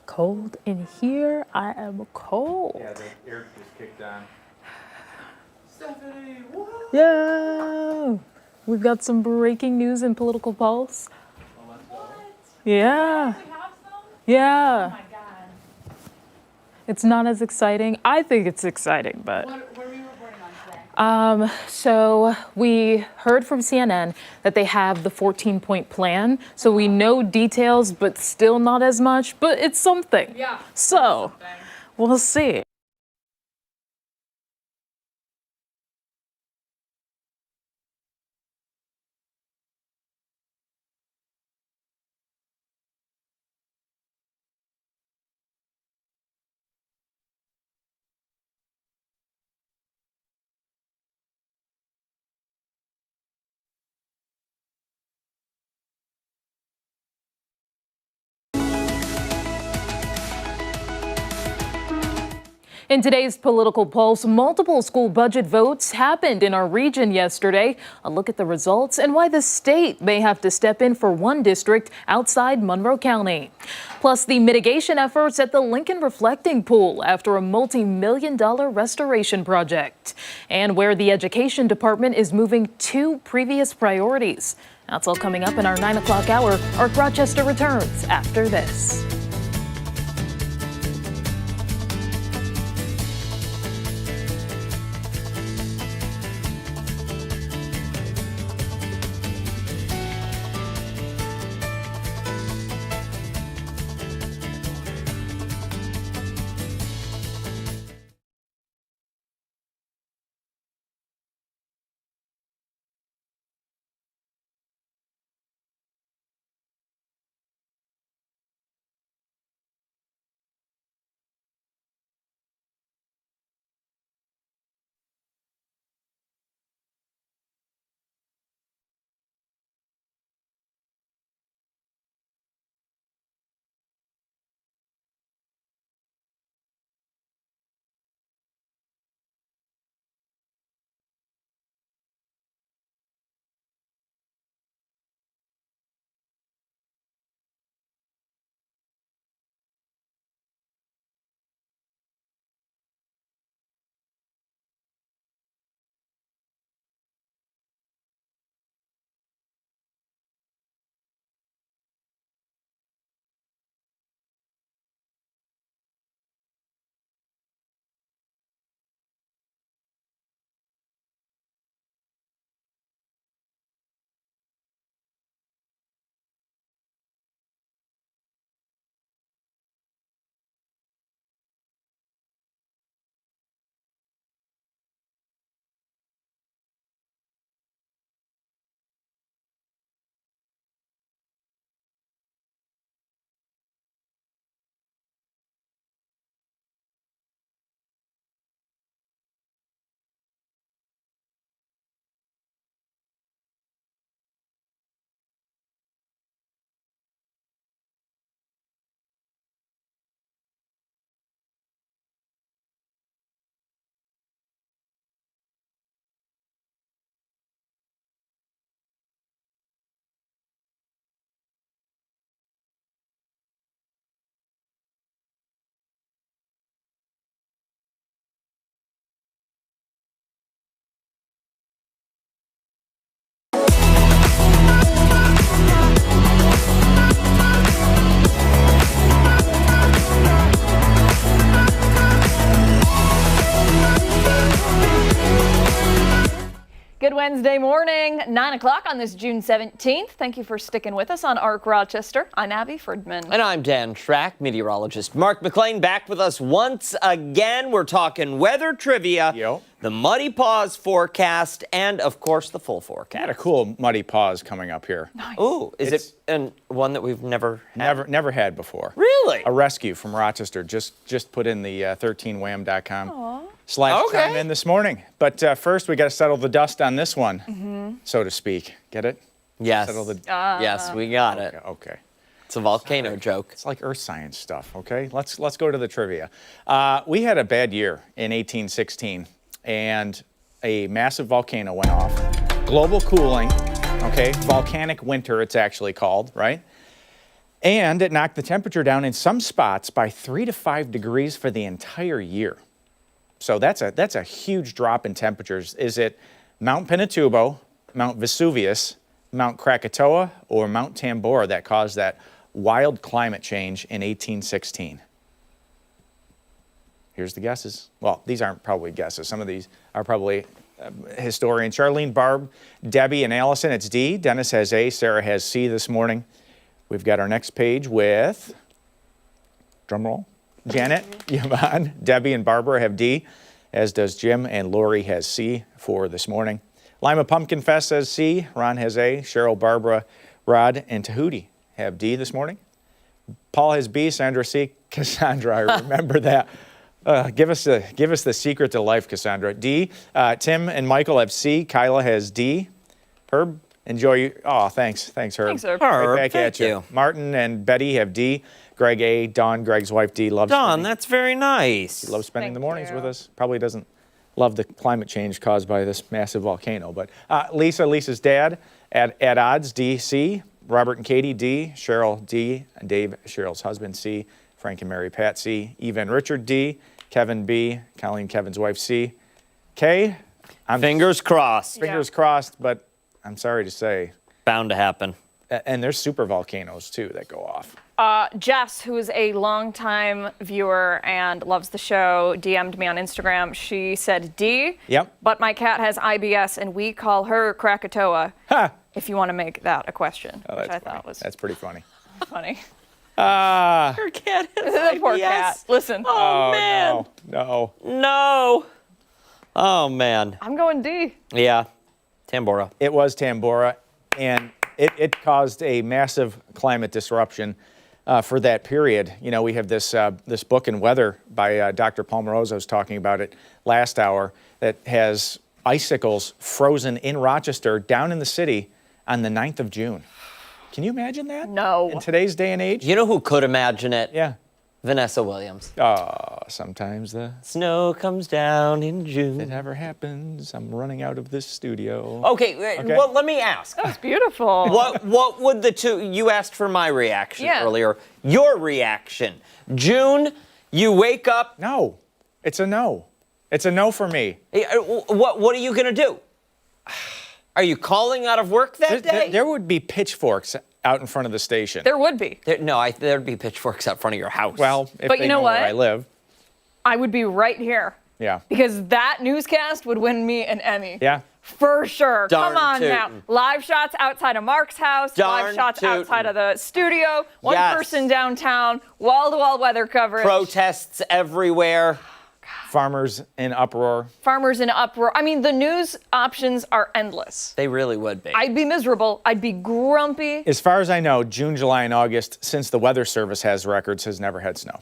Cold in here. I am cold. Yeah, the air just kicked on. Stephanie, what? Yeah. We've got some breaking news in Political Pulse. Yeah. Yeah. Oh my God. It's not as exciting. I think it's exciting, but. What are we reporting on today? So we heard from CNN that they have the 14-point plan. So we know details, but still not as much, but it's something. Yeah. So we'll see. In today's Political Pulse, multiple school budget votes happened in our region yesterday. A look at the results and why the state may have to step in for one district outside Monroe County. Plus, the mitigation efforts at the Lincoln Reflecting Pool after a multi-million-dollar restoration project. And where the Education Department is moving two previous priorities. That's all coming up in our 9 o'clock hour. Arc Rochester returns after this. Wednesday morning, 9 o'clock on this June 17th. Thank you for sticking with us on ARC Rochester. I'm Abby Ferdman. And I'm Dan Schrack, meteorologist. Mark McLean back with us once again. We're talking weather trivia, the Muddy Paws forecast, and, of course, the full forecast. Got a cool Muddy Paws coming up here. Nice. Ooh, is it one that we've never had? Never had before. Really? A rescue from Rochester. Just put in the 13wham.com. Time in this morning. But first, we got to settle the dust on this one, so to speak. Get it? Yes. Settle the... Yes, we got it. Okay. It's a volcano joke. It's like earth science stuff, okay? Let's go to the trivia. We had a bad year in 1816, and a massive volcano went off. Global cooling, okay? Volcanic winter, it's actually called, right? And it knocked the temperature down in some spots by 3 to 5 degrees for the entire year. So that's a huge drop in temperatures. Is it Mount Pinatubo, Mount Vesuvius, Mount Krakatoa, or Mount Tambora that caused that wild climate change in 1816? Here's the guesses. Well, these aren't probably guesses. Some of these are probably historians. Charlene, Barb, Debbie, and Allison, it's D. Dennis has A. Sarah has C this morning. We've got our next page with, drum roll, Janet, Yvonne, Debbie, and Barbara have D, as does Jim, and Lori has C for this morning. Lima Pumpkin Fest has C, Ron has A, Cheryl, Barbara, Rod, and Tahuti have D this morning. Paul has B, Sandra C, Cassandra, I remember that. Give us the secret to life, Cassandra. D, Tim and Michael have C, Kyla has D. Herb, enjoy you. Oh, thanks, Herb. Thanks, Herb. Right back Thank at you. you. Martin and Betty have D. Greg A, Dawn, Greg's wife D, loves Dawn, that's very nice. He loves spending Thank the mornings you. with us. Probably doesn't love the climate change caused by this massive volcano. But Lisa's dad at odds, D, C. Robert and Katie, D. Cheryl, D. And Dave, Cheryl's husband, C. Frank and Mary, Pat, C. Eva and Richard, D. Kevin, B. Colleen, Kevin's wife, C. K. Fingers crossed. Fingers crossed, but I'm sorry to say. Bound to happen. And there's super volcanoes, too, that go off. Jess, who is a longtime viewer and loves the show, DM'd me on Instagram. She said D. Yep. But my cat has IBS, and we call her Krakatoa. Ha! If you want to make that a question, Oh, which that's I funny. thought was That's pretty funny. funny. Her cat has The poor IBS. cat. Listen. Oh, man. No. Oh, man. I'm going D. Yeah. Tambora. It was Tambora, and it caused a massive climate disruption for that period. You know, we have this book in weather by Dr. Palmarosa, was talking about it last hour, that has icicles frozen in Rochester down in the city on the 9th of June. Can you imagine that? No. In today's day and age? You know who could imagine it? Yeah. Vanessa Williams. Oh, sometimes the snow comes down in June. It never happens. I'm running out of this studio. Okay. Well, let me ask. That was beautiful. What would the two, you asked for my reaction earlier. Your reaction. June, you wake up. No. It's a no. It's a no for me. What are you going to do? Are you calling out of work that day? There would be pitchforks out in front of the station. There would be. There'd be pitchforks out front of your house. Well, if But they you know know where what? I live. I would be right here. Yeah. Because that newscast would win me an Emmy. Yeah. For sure. Darn Come on now. tootin'. Live shots outside of Mark's house. Darn live shots tootin'. outside of the studio. One Yes. person downtown. Wall-to-wall weather coverage. Protests everywhere. Farmers in uproar. Farmers in uproar. I mean, the news options are endless. They really would be. I'd be miserable. I'd be grumpy. As far as I know, June, July, and August, since the Weather Service has records, has never had snow.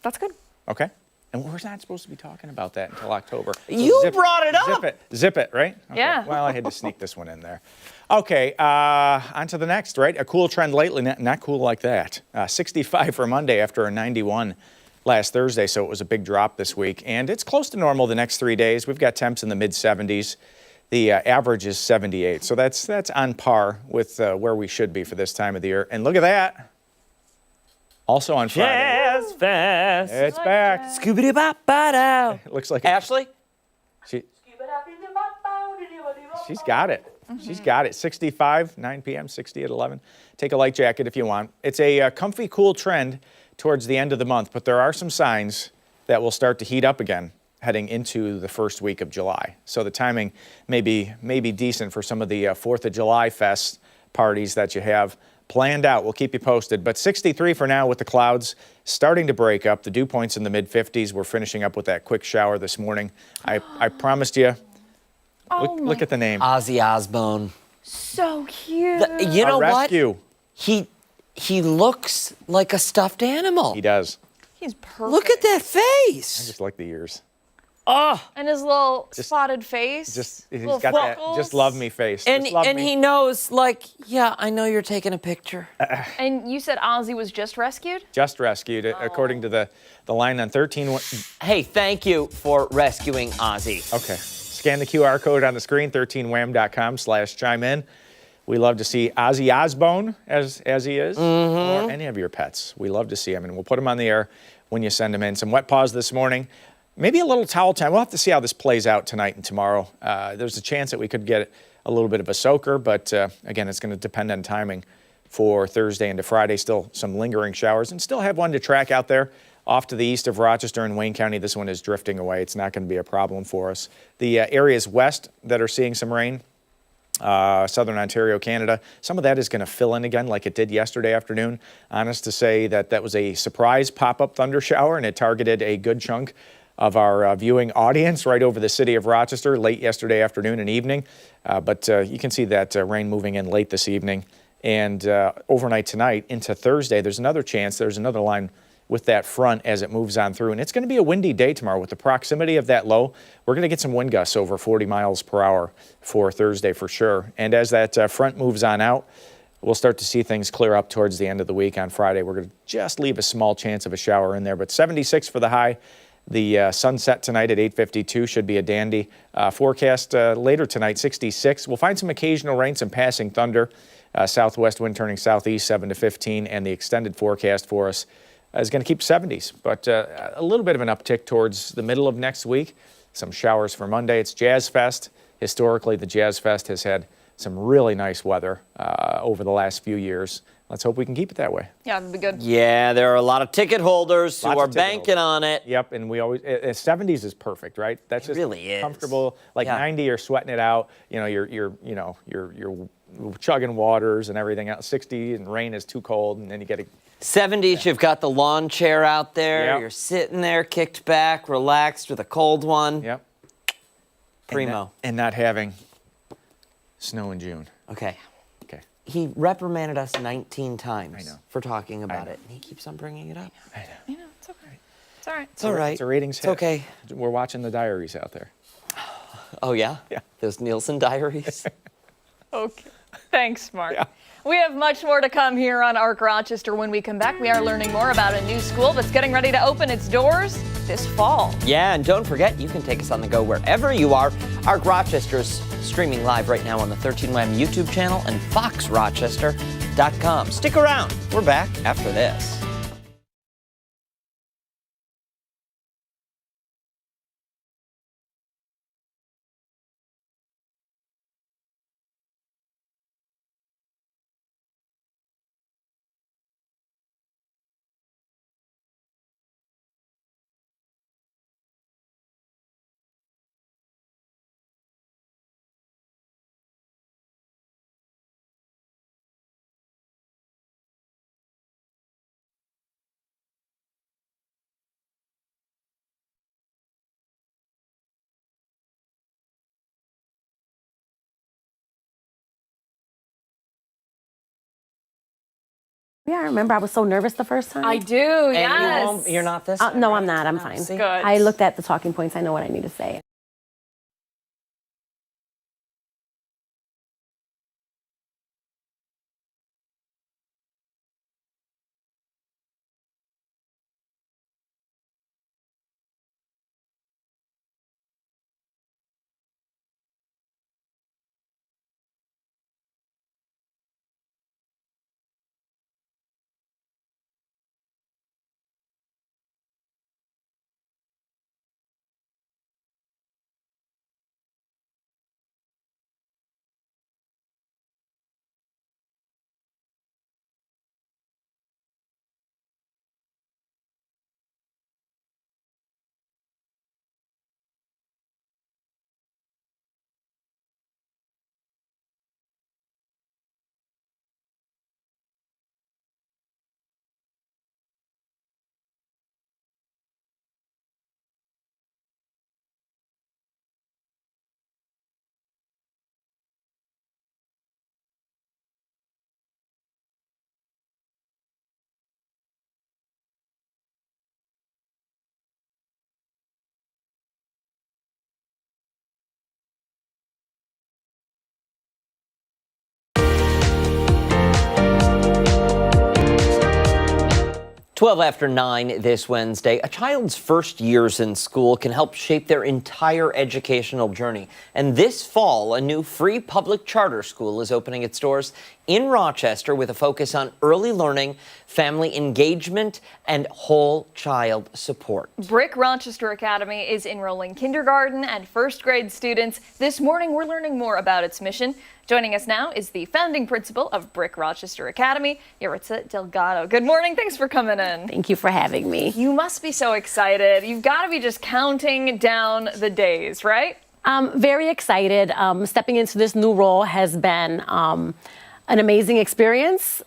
That's good. Okay? And we're not supposed to be talking about that until October. So You brought it up. Zip it, right? Okay. Yeah. Well, I had to sneak this one in there. Okay, on to the next, right? A cool trend lately, not cool like that. 65 for Monday after a 91 last Thursday, so it was a big drop this week. And it's close to normal the next 3 days. We've got temps in the mid-70s. The average is 78, so that's on par with where we should be for this time of the year. And look at that. Also on Friday. Jazz Fest. It's back. Scoobity-bop-ba-dow. It looks like Ashley? She's got it. She's got it. 65, 9 p.m., 60 at 11. Take a light jacket if you want. It's a comfy, cool trend towards the end of the month, but there are some signs that will start to heat up again heading into the first week of July. So the timing may be decent for some of the 4th of July fest parties that you have planned out. We'll keep you posted. But 63 for now with the clouds starting to break up. The dew points in the mid-50s. We're finishing up with that quick shower this morning. I promised you. Look at the name. Ozzy Osbourne. So cute. You know A rescue. what? He looks like a stuffed animal. He does. He's perfect. Look at that face. I just like the ears. Oh, And his little spotted face. He's little got freckles. that just love me face. and Just love me. he knows, like, yeah, I know you're taking a picture. And you said Ozzy was just rescued? Just rescued, according to the line on 13. Hey, thank you for rescuing Ozzy. Okay. Scan the QR code on the screen, 13wham.com/chime in. We love to see Ozzy Osbourne as he is, or any of your pets. We love to see him, and we'll put him on the air when you send him in. Some wet paws this morning. Maybe a little towel time. We'll have to see how this plays out tonight and tomorrow. There's a chance that we could get a little bit of a soaker, but again, it's going to depend on timing for Thursday into Friday. Still some lingering showers, and still have one to track out there off to the east of Rochester and Wayne County. This one is drifting away. It's not going to be a problem for us. The areas west that are seeing some rain, southern Ontario, Canada, some of that is going to fill in again like it did yesterday afternoon. Honest to say that was a surprise pop-up thunder shower, and it targeted a good chunk of our viewing audience right over the city of Rochester late yesterday afternoon and evening. But you can see that rain moving in late this evening. And overnight tonight into Thursday, there's another chance. There's another line with that front as it moves on through. And it's going to be a windy day tomorrow with the proximity of that low. We're going to get some wind gusts over 40 miles per hour for Thursday for sure. And as that front moves on out, we'll start to see things clear up towards the end of the week on Friday. We're going to just leave a small chance of a shower in there, but 76 for the high. The sunset tonight at 8:52 should be a dandy. Forecast later tonight, 66. We'll find some occasional rain, some passing thunder. Southwest wind turning southeast, 7 to 15, and the extended forecast for us is going to keep 70s, but a little bit of an uptick towards the middle of next week. Some showers for Monday. It's Jazz Fest. Historically, the Jazz Fest has had some really nice weather over the last few years. Let's hope we can keep it that way. Yeah, that'd be good. Yeah, there are a lot of ticket holders who are banking on it. Yep, and we always 70s is perfect, right? That's just really is comfortable. Like 90, you're sweating it out. You know, you're chugging waters and everything else. 60 and rain is too cold, and then you get a 70s, you've got the lawn chair out there. Yep. You're sitting there, kicked back, relaxed with a cold one. Yep. Primo. And not having snow in June. Okay. Okay. He reprimanded us 19 times I know. for talking about it, and he keeps on bringing it up. I know. You know, it's okay. It's all right. It's all right. It's a ratings hit. It's okay. We're watching the diaries out there. Oh, yeah? Yeah. Those Nielsen diaries? Okay. Thanks, Mark. Yeah. We have much more to come here on Arc Rochester. When we come back, we are learning more about a new school that's getting ready to open its doors this fall. Yeah, and don't forget, you can take us on the go wherever you are. Arc Rochester's streaming live right now on the 13WAM YouTube channel and foxrochester.com. Stick around. We're back after this. Yeah, I remember I was so nervous the first time. I do, And yes. you're not this No, time, I'm not. I'm right? fine. See? Good. I looked at the talking points. I know what I need to say. 12 after 9 this Wednesday. A child's first years in school can help shape their entire educational journey. And this fall, a new free public charter school is opening its doors in Rochester with a focus on early learning, family engagement, and whole child support. Brick Rochester Academy is enrolling kindergarten and first grade students. This morning, we're learning more about its mission. Joining us now is the founding principal of Brick Rochester Academy, Yaritza Delgado. Good morning. Thanks for coming in. Thank you for having me. You must be so excited. You've got to be just counting down the days, right? I'm very excited. Stepping into this new role has been an amazing experience.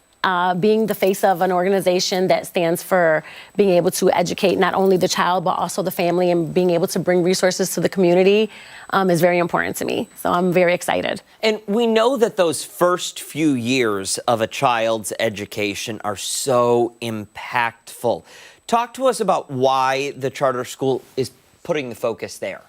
Being the face of an organization that stands for being able to educate not only the child, but also the family, and being able to bring resources to the community is very important to me. So I'm very excited. And we know that those first few years of a child's education are so impactful. Talk to us about why the charter school is putting the focus there.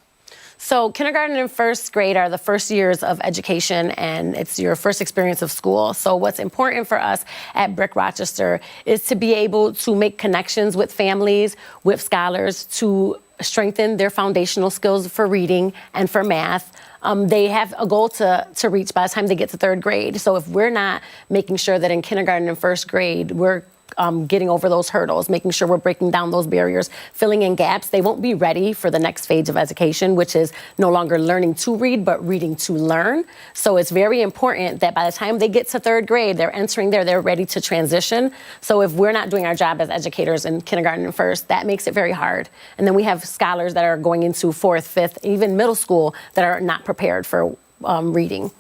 So kindergarten and first grade are the first years of education, and it's your first experience of school. So what's important for us at Brick Rochester is to be able to make connections with families, with scholars, to strengthen their foundational skills for reading and for math. They have a goal to reach by the time they get to third grade. So if we're not making sure that in kindergarten and first grade we're getting over those hurdles, making sure we're breaking down those barriers, filling in gaps, they won't be ready for the next phase of education, which is no longer learning to read, but reading to learn. So it's very important that by the time they get to third grade, they're entering there, they're ready to transition. So if we're not doing our job as educators in kindergarten and first, that makes it very hard. And then we have scholars that are going into fourth, fifth, even middle school that are not prepared for reading.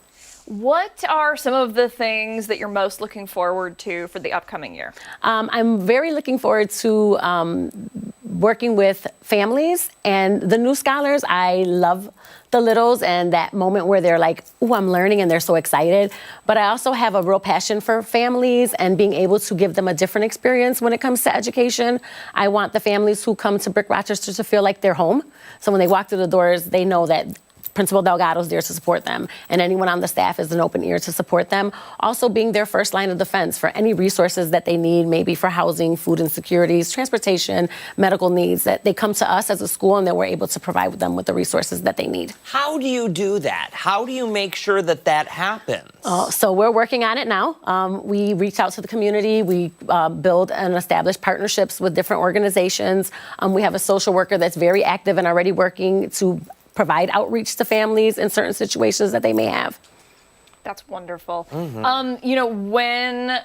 What are some of the things that you're most looking forward to for the upcoming year? I'm very looking forward to working with families and the new scholars. I love the littles and that moment where they're like, "Ooh, I'm learning," and they're so excited. But I also have a real passion for families and being able to give them a different experience when it comes to education. I want the families who come to Brick Rochester to feel like they're home. So when they walk through the doors, they know that Principal Delgado is there to support them, and anyone on the staff is an open ear to support them. Also being their first line of defense for any resources that they need, maybe for housing, food insecurities, transportation, medical needs, that they come to us as a school and that we're able to provide them with the resources that they need. How do you do that? How do you make sure that that happens? So we're working on it now. We reach out to the community. We build and establish partnerships with different organizations. We have a social worker that's very active and already working to provide outreach to families in certain situations that they may have. That's wonderful. You know, when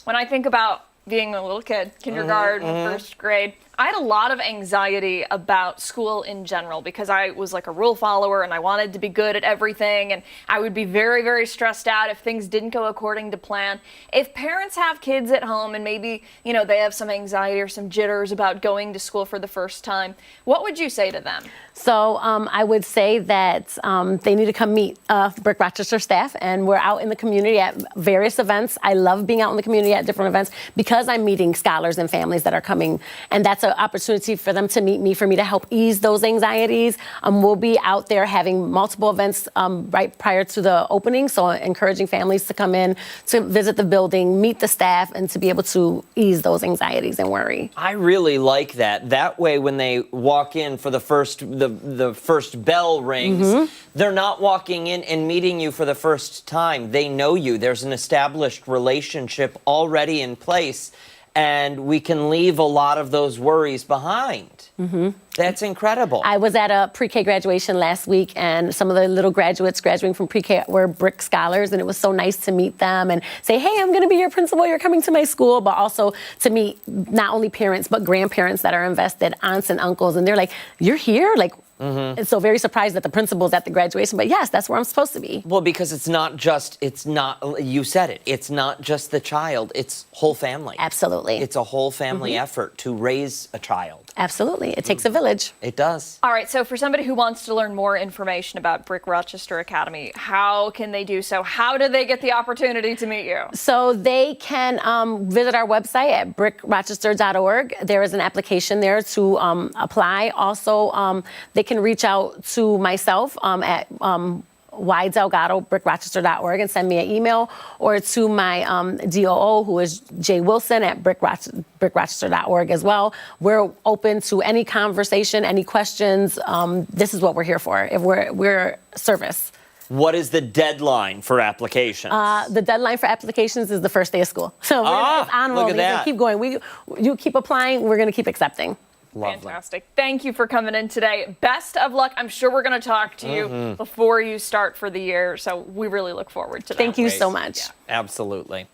I think about being a little kid, kindergarten, first grade, I had a lot of anxiety about school in general because I was like a rule follower and I wanted to be good at everything, and I would be very, very stressed out if things didn't go according to plan. If parents have kids at home and maybe, you know, they have some anxiety or some jitters about going to school for the first time, what would you say to them? So I would say that they need to come meet Brick Rochester staff, and we're out in the community at various events. I love being out in the community at different events because I'm meeting scholars and families that are coming, and that's an opportunity for them to meet me, for me to help ease those anxieties. We'll be out there having multiple events right prior to the opening, so encouraging families to come in, to visit the building, meet the staff, and to be able to ease those anxieties and worry. I really like that. That way, when they walk in for the first bell rings, they're not walking in and meeting you for the first time. They know you. There's an established relationship already in place, and we can leave a lot of those worries behind. That's incredible. I was at a pre-K graduation last week, and some of the little graduates graduating from pre-K were Brick scholars, and it was so nice to meet them and say, "Hey, I'm going to be your principal. You're coming to my school," but also to meet not only parents but grandparents that are invested, aunts and uncles, and they're like, "You're here?" Like, and so very surprised that the principal's at the graduation, but yes, that's where I'm supposed to be. Well, because you said it, it's not just the child, it's whole family. Absolutely. It's a whole family effort to raise a child. Absolutely. It takes a village. It does. All right, so for somebody who wants to learn more information about Brick Rochester Academy, how can they do so? How do they get the opportunity to meet you? So they can visit our website at brickrochester.org. There is an application there to apply. Also, they can reach out to myself at ydelgado@brickrochester.org and send me an email, or to my DOO, who is Jay Wilson at brickrochester.org as well. We're open to any conversation, any questions. This is what we're here for. If we're service. What is the deadline for applications? The deadline for applications is the first day of school. So it's on look roll. at that. Keep going. You keep applying. We're going to keep accepting. Fantastic. Thank you for coming in today. Best of luck. I'm sure we're going to talk to you before you start for the year. So we really look forward to that. Thank you so much. Yeah, absolutely.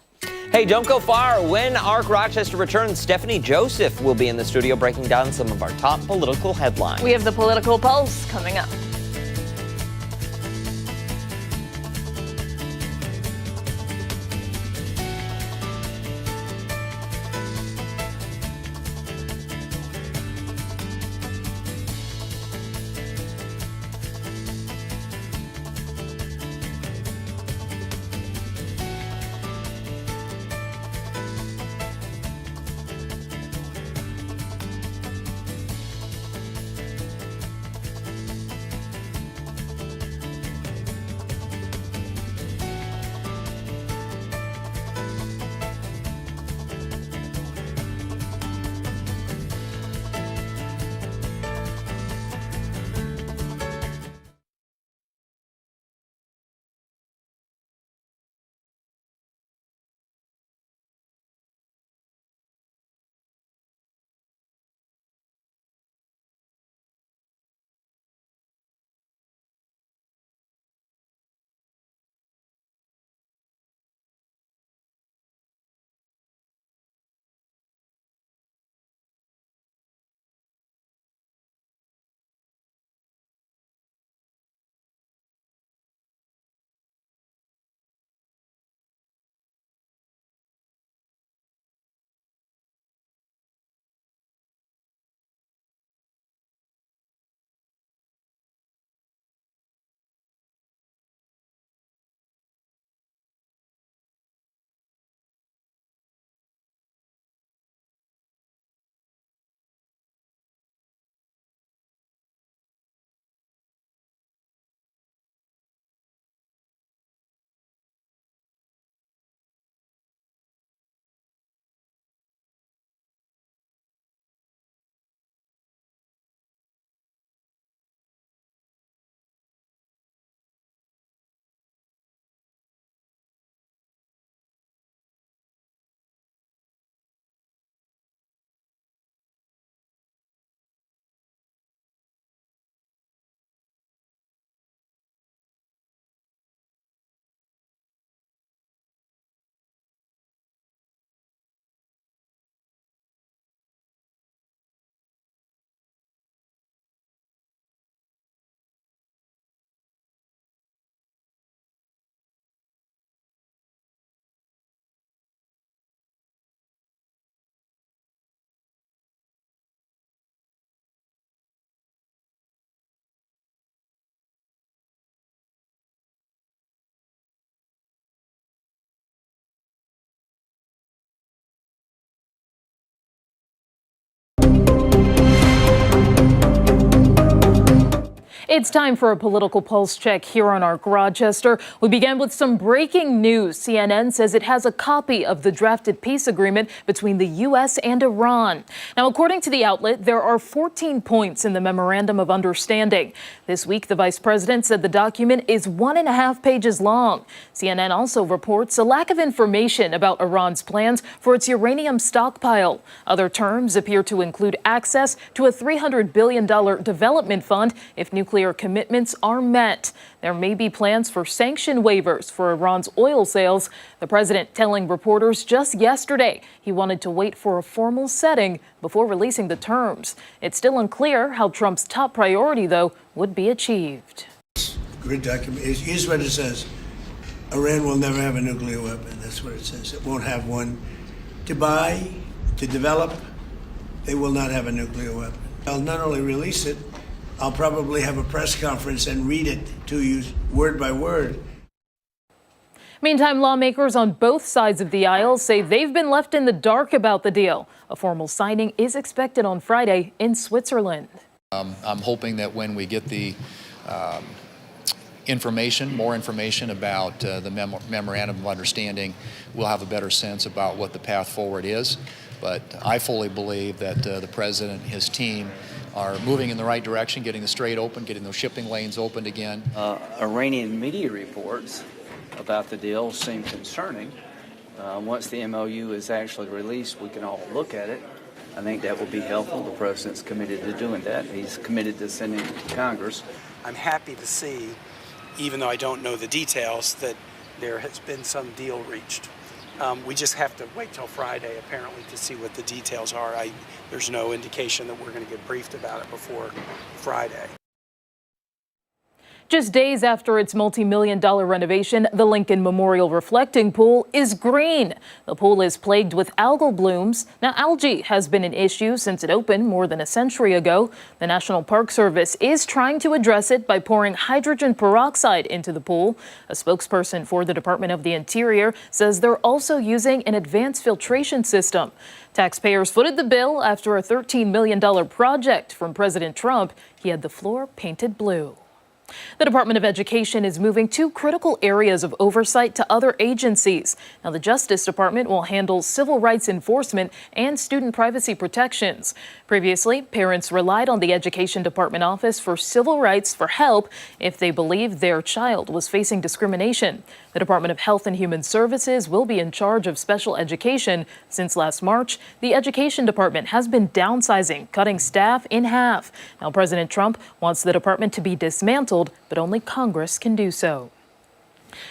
Hey, don't go far. When Arc Rochester returns, Stephanie Joseph will be in the studio breaking down some of our top political headlines. We have the Political Pulse coming up. It's time for a political pulse check here on Arc Rochester. We began with some breaking news. CNN says it has a copy of the drafted peace agreement between the U.S. and Iran. Now, according to the outlet, there are 14 points in the memorandum of understanding. This week, the vice president said the document is 1.5 pages long. CNN also reports a lack of information about Iran's plans for its uranium stockpile. Other terms appear to include access to a $300 billion development fund if nuclear commitments are met. There may be plans for sanction waivers for Iran's oil sales. The president telling reporters just yesterday he wanted to wait for a formal setting before releasing the terms. It's still unclear how Trump's top priority, though, would be achieved. Great document. Here's what it says. Iran will never have a nuclear weapon. That's what it says. It won't have one to buy, to develop. They will not have a nuclear weapon. I'll not only release it, I'll probably have a press conference and read it to you word by word. Meantime, lawmakers on both sides of the aisle say they've been left in the dark about the deal. A formal signing is expected on Friday in Switzerland. I'm hoping that when we get the more information about the memorandum of understanding, we'll have a better sense about what the path forward is. But I fully believe that the president and his team are moving in the right direction, getting the strait open, getting those shipping lanes opened again. Iranian media reports about the deal seem concerning. Once the MOU is actually released, we can all look at it. I think that will be helpful. The president's committed to doing that. He's committed to sending it to Congress. I'm happy to see, even though I don't know the details, that there has been some deal reached. We just have to wait till Friday, apparently, to see what the details are. There's no indication that we're going to get briefed about it before Friday. Just days after its multi-million-dollar renovation, the Lincoln Memorial Reflecting Pool is green. The pool is plagued with algal blooms. Now, algae has been an issue since it opened more than a century ago. The National Park Service is trying to address it by pouring hydrogen peroxide into the pool. A spokesperson for the Department of the Interior says they're also using an advanced filtration system. Taxpayers footed the bill after a $13 million project from President Trump. He had the floor painted blue. The Department of Education is moving two critical areas of oversight to other agencies. Now, the Justice Department will handle civil rights enforcement and student privacy protections. Previously, parents relied on the Education Department office for civil rights for help if they believed their child was facing discrimination. The Department of Health and Human Services will be in charge of special education. Since last March, the Education Department has been downsizing, cutting staff in half. Now, President Trump wants the department to be dismantled, but only Congress can do so.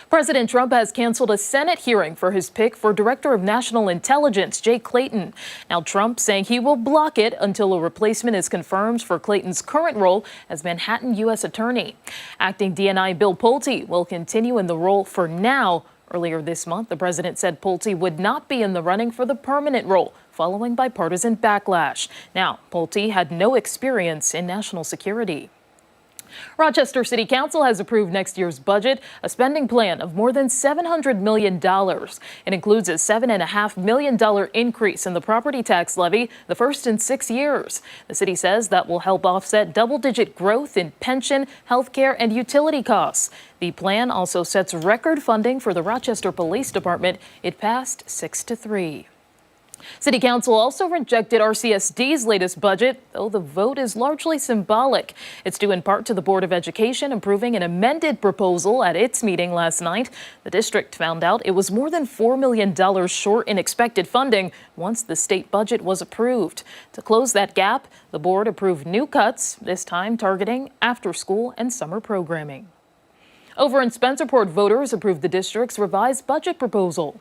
President Trump has canceled a Senate hearing for his pick for Director of National Intelligence, Jay Clayton. Now, Trump saying he will block it until a replacement is confirmed for Clayton's current role as Manhattan U.S. Attorney. Acting DNI Bill Pulte will continue in the role for now. Earlier this month, the president said Pulte would not be in the running for the permanent role, following bipartisan backlash. Now, Pulte had no experience in national security. Rochester City Council has approved next year's budget, a spending plan of more than $700 million. It includes a $7.5 million increase in the property tax levy, the first in 6 years. The city says that will help offset double-digit growth in pension, health care, and utility costs. The plan also sets record funding for the Rochester Police Department. It passed 6-3. City Council also rejected RCSD's latest budget, though the vote is largely symbolic. It's due in part to the Board of Education approving an amended proposal at its meeting last night. The district found out it was more than $4 million short in expected funding once the state budget was approved. To close that gap, the board approved new cuts, this time targeting after-school and summer programming. Over in Spencerport, voters approved the district's revised budget proposal.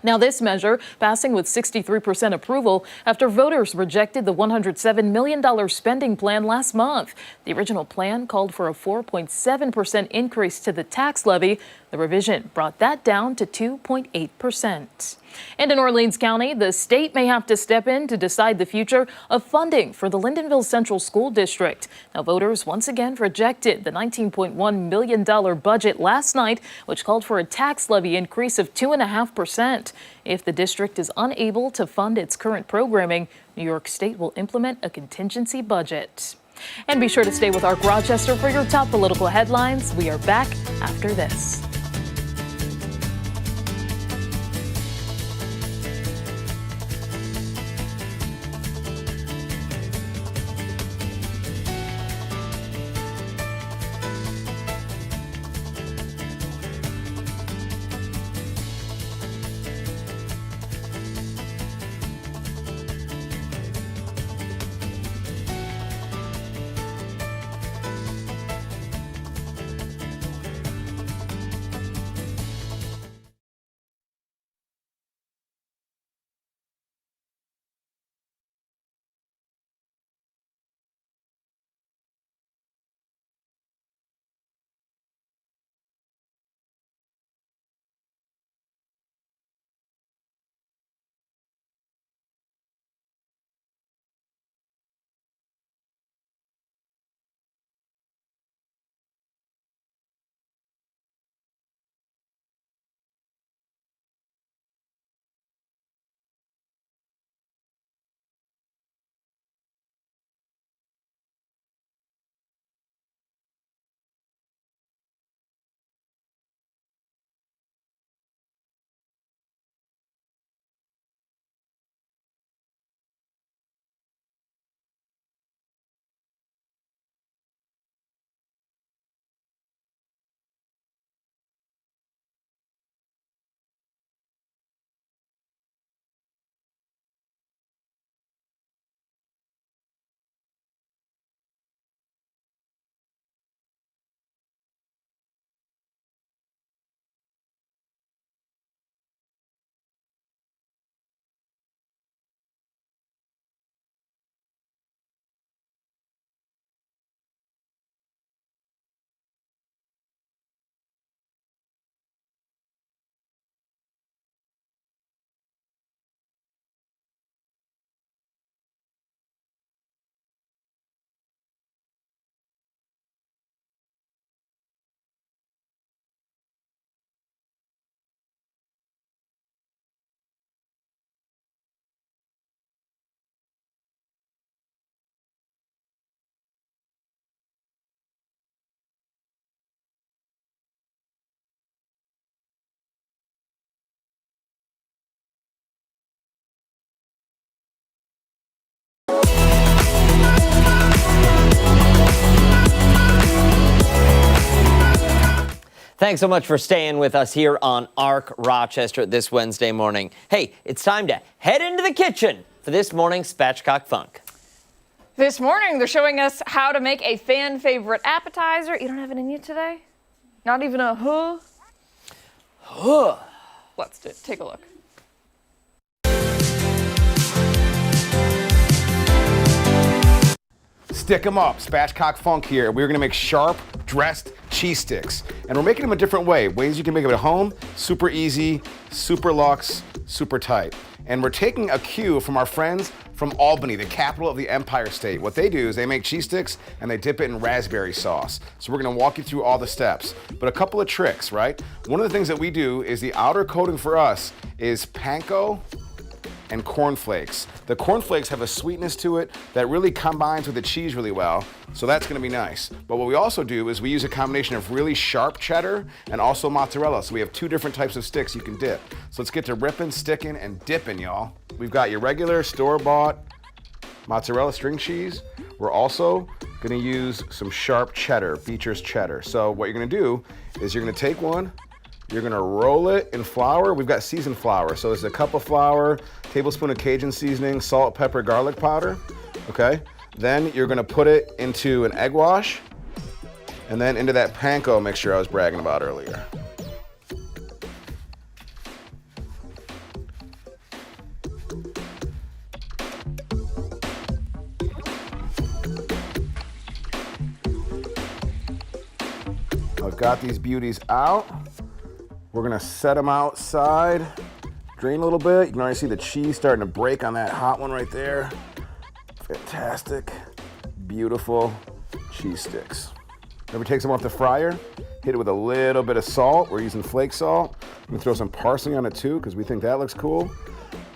Now, this measure passing with 63% approval after voters rejected the $107 million spending plan last month. The original plan called for a 4.7% increase to the tax levy. The revision brought that down to 2.8%. And in Orleans County, the state may have to step in to decide the future of funding for the Lyndonville Central School District. Now, voters once again rejected the $19.1 million budget last night, which called for a tax levy increase of 2.5%. If the district is unable to fund its current programming, New York State will implement a contingency budget. And be sure to stay with Arc Rochester for your top political headlines. We are back after this. Thanks so much for staying with us here on ARC Rochester this Wednesday morning. Hey, it's time to head into the kitchen for this morning's Spatchcock Funk. This morning, they're showing us how to make a fan favorite appetizer. You don't have it in you today? Not even a huh? Huh. Let's take a look. Stick 'em up, Spatchcock Funk here. We're gonna make sharp, dressed cheese sticks. And we're making them a different way. Ways you can make them at home, super easy, super luxe, super tight. And we're taking a cue from our friends from Albany, the capital of the Empire State. What they do is they make cheese sticks and they dip it in raspberry sauce. So we're gonna walk you through all the steps. But a couple of tricks, right? One of the things that we do is the outer coating for us is panko and cornflakes. The cornflakes have a sweetness to it that really combines with the cheese really well, so that's gonna be nice. But what we also do is we use a combination of really sharp cheddar and also mozzarella, so we have two different types of sticks you can dip. So let's get to ripping, sticking, and dipping, y'all. We've got your regular store-bought mozzarella string cheese. We're also gonna use some sharp cheddar, Beecher's cheddar. So what you're gonna do is you're gonna take one, you're gonna roll it in flour. We've got seasoned flour. So it's a cup of flour, tablespoon of Cajun seasoning, salt, pepper, garlic powder, okay? Then you're gonna put it into an egg wash and then into that panko mixture I was bragging about earlier. I've got these beauties out. We're gonna set them outside, drain a little bit. You can already see the cheese starting to break on that hot one right there. Fantastic, beautiful cheese sticks. Never take some off the fryer, hit it with a little bit of salt. We're using flake salt. I'm gonna throw some parsley on it too, because we think that looks cool.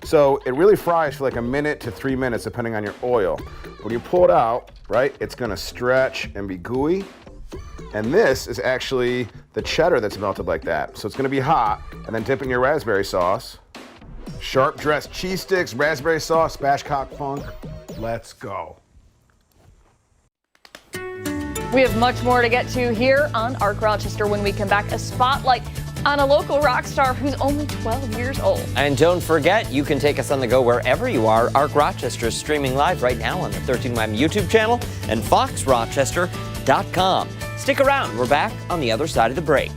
So it really fries for like a minute to 3 minutes, depending on your oil. When you pull it out, right, it's gonna stretch and be gooey. And this is actually the cheddar that's melted like that. So it's gonna be hot, and then dip in your raspberry sauce. Sharp dressed cheese sticks, raspberry sauce, Spatchcock Funk. Let's go. We have much more to get to here on ARC Rochester when we come back. A spotlight on a local rock star who's only 12 years old. And don't forget, you can take us on the go wherever you are. ARC Rochester is streaming live right now on the 13WAM YouTube channel and foxrochester.com. Stick around. We're back on the other side of the break.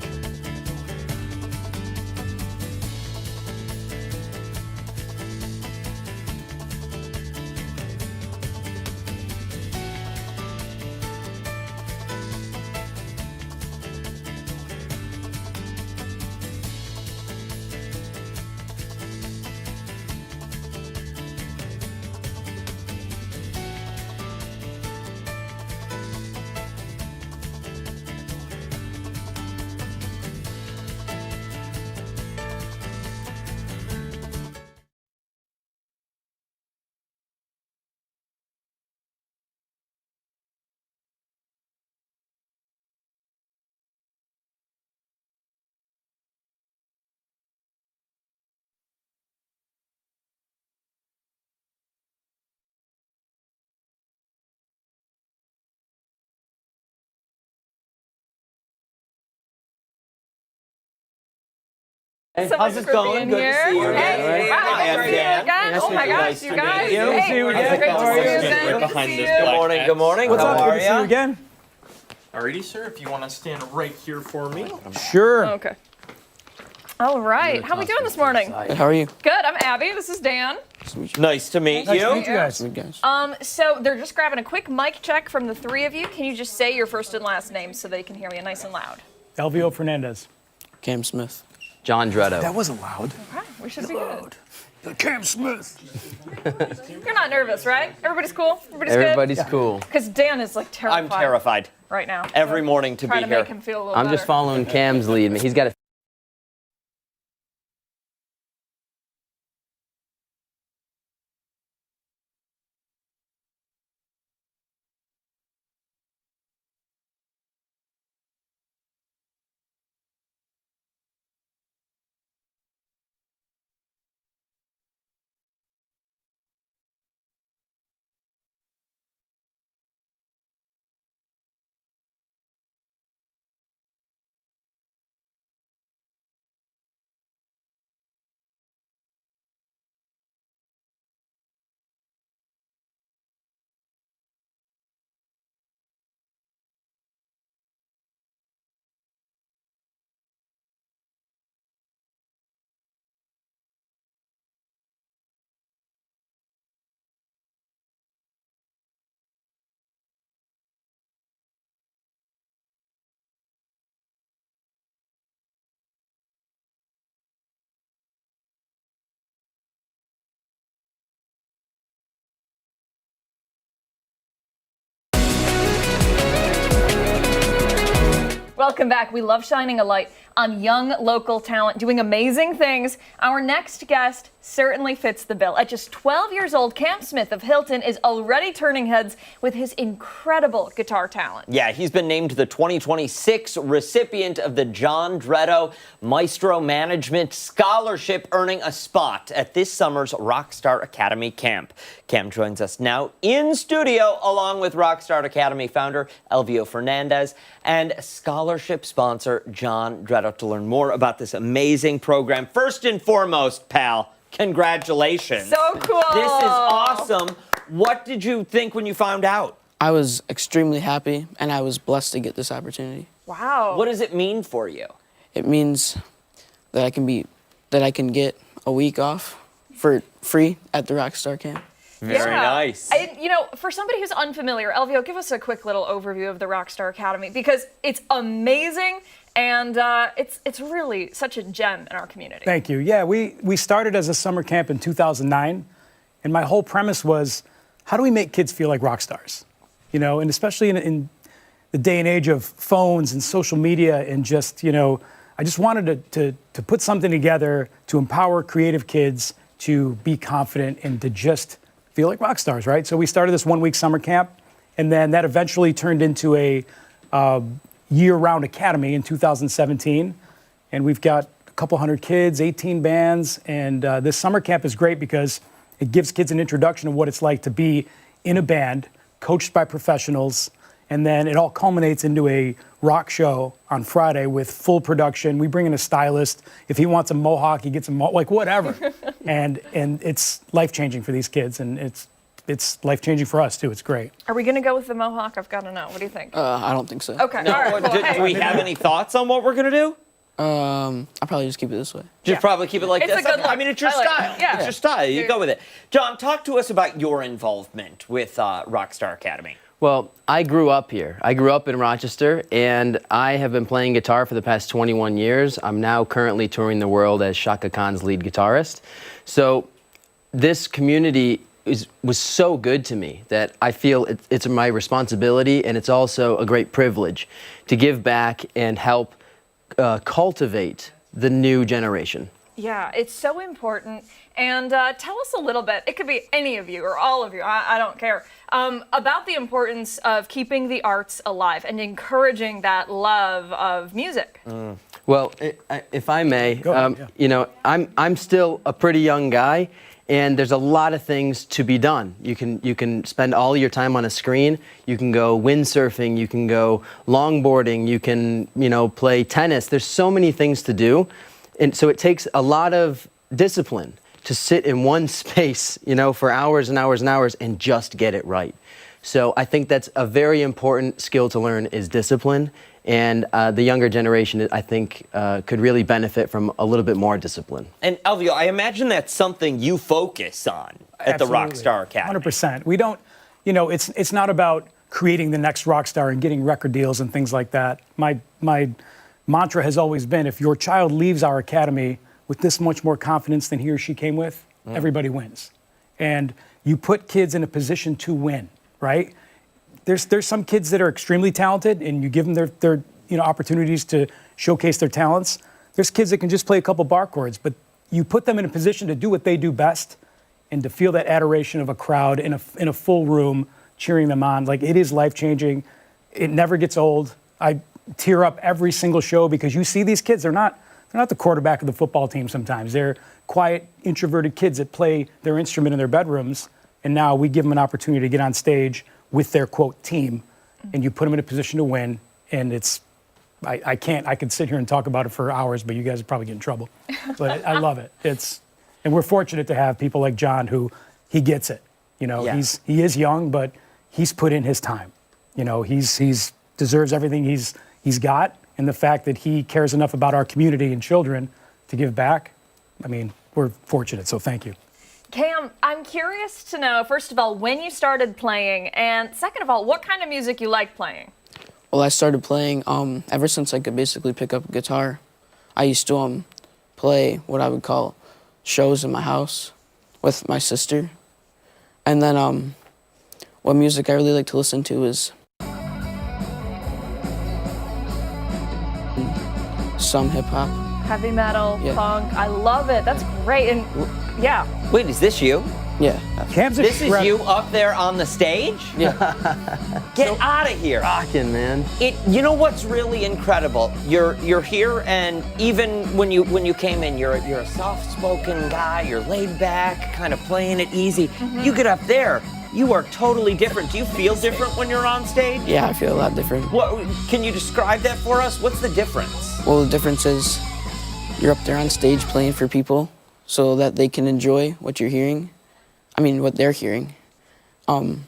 So how's much it for going? being Good here. to see you again. Hey, wow, Hi, good I'm to see you Dan. again. Nice Oh to my meet you. gosh, Nice you to guys. meet you. Hey, Good to see you it's again. great to How see are you you? again. Right Good to behind see this you. Good morning. Good morning. What's How up? are Good to see you ya? again. Alrighty, sir, if you want to stand right here for me. Sure. Okay. All right. How we doing this morning? How are you? Good. I'm Abby. This is Dan. Nice to meet Nice you. to meet you guys. So they're just grabbing a quick mic check from the three of you. Can you just say your first and last names so they can hear me nice and loud? Elvio Fernandez. Cam Smith. John Dretto. That wasn't loud. Okay, we should be good. Cam Smith. You're not nervous, right? Everybody's cool? Everybody's cool. Because Dan is like terrified. I'm terrified. Right now. Every morning to be Trying to here. make him feel a little I'm better. just following Cam's lead. He's got a Welcome back. We love shining a light on young local talent doing amazing things. Our next guest certainly fits the bill. At just 12 years old, Cam Smith of Hilton is already turning heads with his incredible guitar talent. Yeah, he's been named the 2026 recipient of the John Dretto Maestro Management Scholarship, earning a spot at this summer's Rockstar Academy camp. Cam joins us now in studio along with Rockstar Academy founder Elvio Fernandez and scholarship sponsor John Dretto to learn more about this amazing program. First and foremost, pal, congratulations. So cool. This is awesome. What did you think when you found out? I was extremely happy, and I was blessed to get this opportunity. Wow. What does it mean for you? It means that I can get a week off for free at the Rockstar camp. Very nice. You know, for somebody who's unfamiliar, Elvio, give us a quick little overview of the Rockstar Academy, because it's amazing and it's really such a gem in our community. Thank you. Yeah, we started as a summer camp in 2009, and my whole premise was, how do we make kids feel like rock stars? You know, and especially in the day and age of phones and social media, and just, you know, I just wanted to put something together to empower creative kids to be confident and to just feel like rock stars, right? So we started this 1-week summer camp, and then that eventually turned into a year-round academy in 2017. And we've got a couple hundred kids, 18 bands, and this summer camp is great because it gives kids an introduction of what it's like to be in a band, coached by professionals, and then it all culminates into a rock show on Friday with full production. We bring in a stylist. If he wants a mohawk, he gets a mohawk, like whatever. and it's life-changing for these kids, and it's life-changing for us too. It's great. Are we going to go with the mohawk? I've got to know. What do you think? I don't think so. Okay. No, all right, cool. do we have any thoughts on what we're going to do? I'll probably just keep it this way. Just probably keep it like It's this. a good look. I mean, it's your I like style. it. Yeah. It's your style. You go with it. John, talk to us about your involvement with Rockstar Academy. Well, I grew up here. I grew up in Rochester, and I have been playing guitar for the past 21 years. I'm now currently touring the world as Shaka Khan's lead guitarist. So this community was so good to me that I feel it's my responsibility, and it's also a great privilege to give back and help cultivate the new generation. Yeah, it's so important. And tell us a little bit, it could be any of you or all of you, I don't care, about the importance of keeping the arts alive and encouraging that love of music. Well, if I may, you know, I'm still a pretty young guy, and there's a lot of things to be done. You can spend all your time on a screen. You can go windsurfing. You can go longboarding. You can, you know, play tennis. There's so many things to do, and so it takes a lot of discipline to sit in one space, you know, for hours and hours and hours and just get it right. So I think that's a very important skill to learn, is discipline. And the younger generation, I think, could really benefit from a little bit more discipline. And Elvio, I imagine that's something you focus on at the Rockstar Academy. 100%. We don't, you know, it's not about creating the next rock star and getting record deals and things like that. My mantra has always been, if your child leaves our academy with this much more confidence than he or she came with, everybody wins. And you put kids in a position to win, right? There's some kids that are extremely talented, and you give them their you know, opportunities to showcase their talents. There's kids that can just play a couple bar chords, but you put them in a position to do what they do best and to feel that adoration of a crowd in a full room cheering them on. Like, it is life-changing. It never gets old. I tear up every single show because you see these kids, they're not the quarterback of the football team sometimes. They're quiet, introverted kids that play their instrument in their bedrooms, and now we give them an opportunity to get on stage with their, quote, team, and you put them in a position to win, and it's, I could sit here and talk about it for hours, but you guys would probably get in trouble. But I love it. And we're fortunate to have people like John who, he gets it. You know, he is young, but he's put in his time. You know, he's deserves everything he's got, and the fact that he cares enough about our community and children to give back, I mean, we're fortunate, so thank you. Cam, I'm curious to know, first of all, when you started playing, and second of all, what kind of music you like playing? Well, I started playing ever since I could basically pick up a guitar. I used to play what I would call shows in my house with my sister. And then what music I really like to listen to is some hip hop. Heavy metal, Yeah. funk. I love it. That's great. And yeah. Wait, is this you? Yeah. This is you up there on the stage? Yeah. Get out of here. Rockin', man. You know what's really incredible? You're here, and even when you came in, you're a soft-spoken guy. You're laid back, kind of playing it easy. You get up there, you are totally different. Do you feel different when you're on stage? Yeah, I feel a lot different. What can you describe that for us? What's the difference? Well, the difference is you're up there on stage playing for people so that they can enjoy what you're hearing. I mean, what they're hearing. And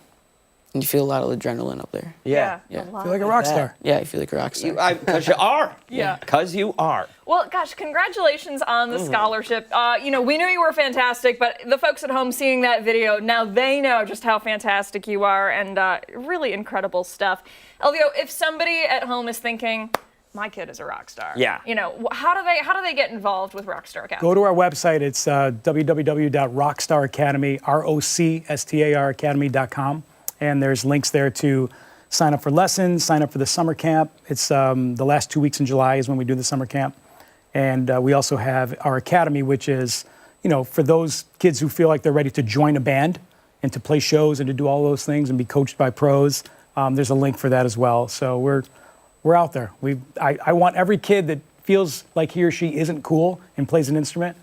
you feel a lot of adrenaline up there. Yeah. Yeah. Feel like a rock star. Yeah, I feel like a rock star. Because you are. Yeah. Because you are. Well, gosh, congratulations on the scholarship. We knew you were fantastic, but the folks at home seeing that video, now they know just how fantastic you are, and really incredible stuff. Elvio, if somebody at home is thinking, my kid is a rock star. Yeah. How do they get involved with Rockstar Academy? Go to our website. It's www.rockstaracademy, ROCSTAR Academy.com. And there's links there to sign up for lessons, sign up for the summer camp. It's the last 2 weeks in July is when we do the summer camp. And we also have our academy, which is, for those kids who feel like they're ready to join a band and to play shows and to do all those things and be coached by pros. There's a link for that as well. So we're out there. I want every kid that feels like he or she isn't cool and plays an instrument,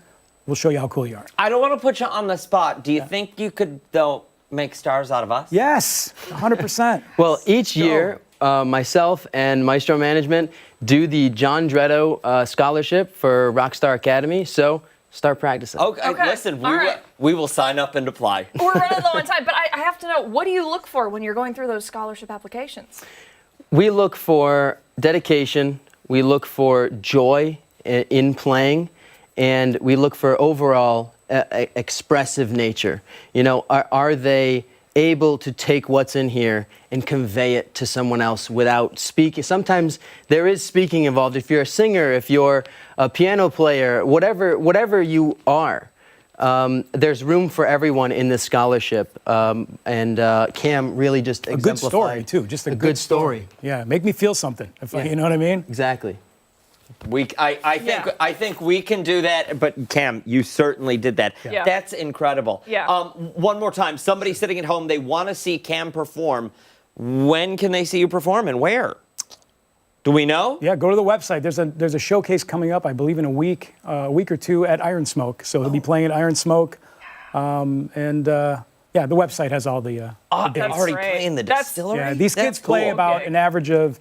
we'll show you how cool you are. I don't want to put you on the spot. Do you think you could, though, make stars out of us? Yes, 100%. Well, each year, myself and Maestro Management do the John Dretto Scholarship for Rockstar Academy, so start practicing. Okay. Listen, we will sign up and apply. We're running low on time, but I have to know, what do you look for when you're going through those scholarship applications? We look for dedication, we look for joy in playing, and we look for overall expressive nature. Are they able to take what's in here and convey it to someone else without speaking? Sometimes there is speaking involved. If you're a singer, if you're a piano player, whatever you are, there's room for everyone in this scholarship, and Cam really just a good story too, just a good story. Yeah, make me feel something. You know what I mean? Exactly. I think we can do that, but Cam, you certainly did that. Yeah. That's incredible. Yeah. One more time, somebody sitting at home, they want to see Cam perform. When can they see you perform and where? Do we know? Yeah, go to the website. There's a showcase coming up, I believe, in a week or two at Iron Smoke. So he'll be playing at Iron Smoke, yeah, the website has all the. They're already playing the distillery. Yeah, these kids play about an average of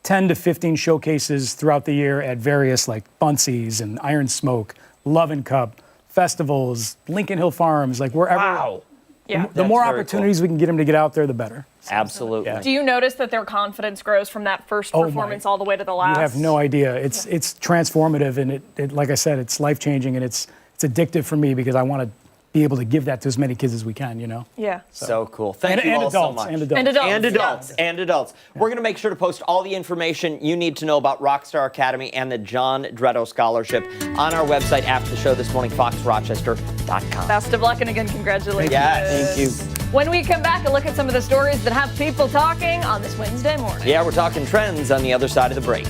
10 to 15 showcases throughout the year at various like Bunsey's and Iron Smoke, Love and Cup, festivals, Lincoln Hill Farms, like wherever. Wow. Yeah. The more opportunities we can get them to get out there, the better. Absolutely. Yeah. Do you notice that their confidence grows from that first performance all the way to the last? You have no idea. It's transformative, and it like I said, it's life changing, and it's addictive for me because I want to be able to give that to as many kids as we can, Yeah. So cool. Thank you all so much. And adults. And adults. We're going to make sure to post all the information you need to know about Rockstar Academy and the John Dretto Scholarship on our website after the show this morning, foxrochester.com. Best of luck, and again, congratulations. Yes. Thank you. When we come back, a look at some of the stories that have people talking on this Wednesday morning. Yeah, we're talking trends on the other side of the break.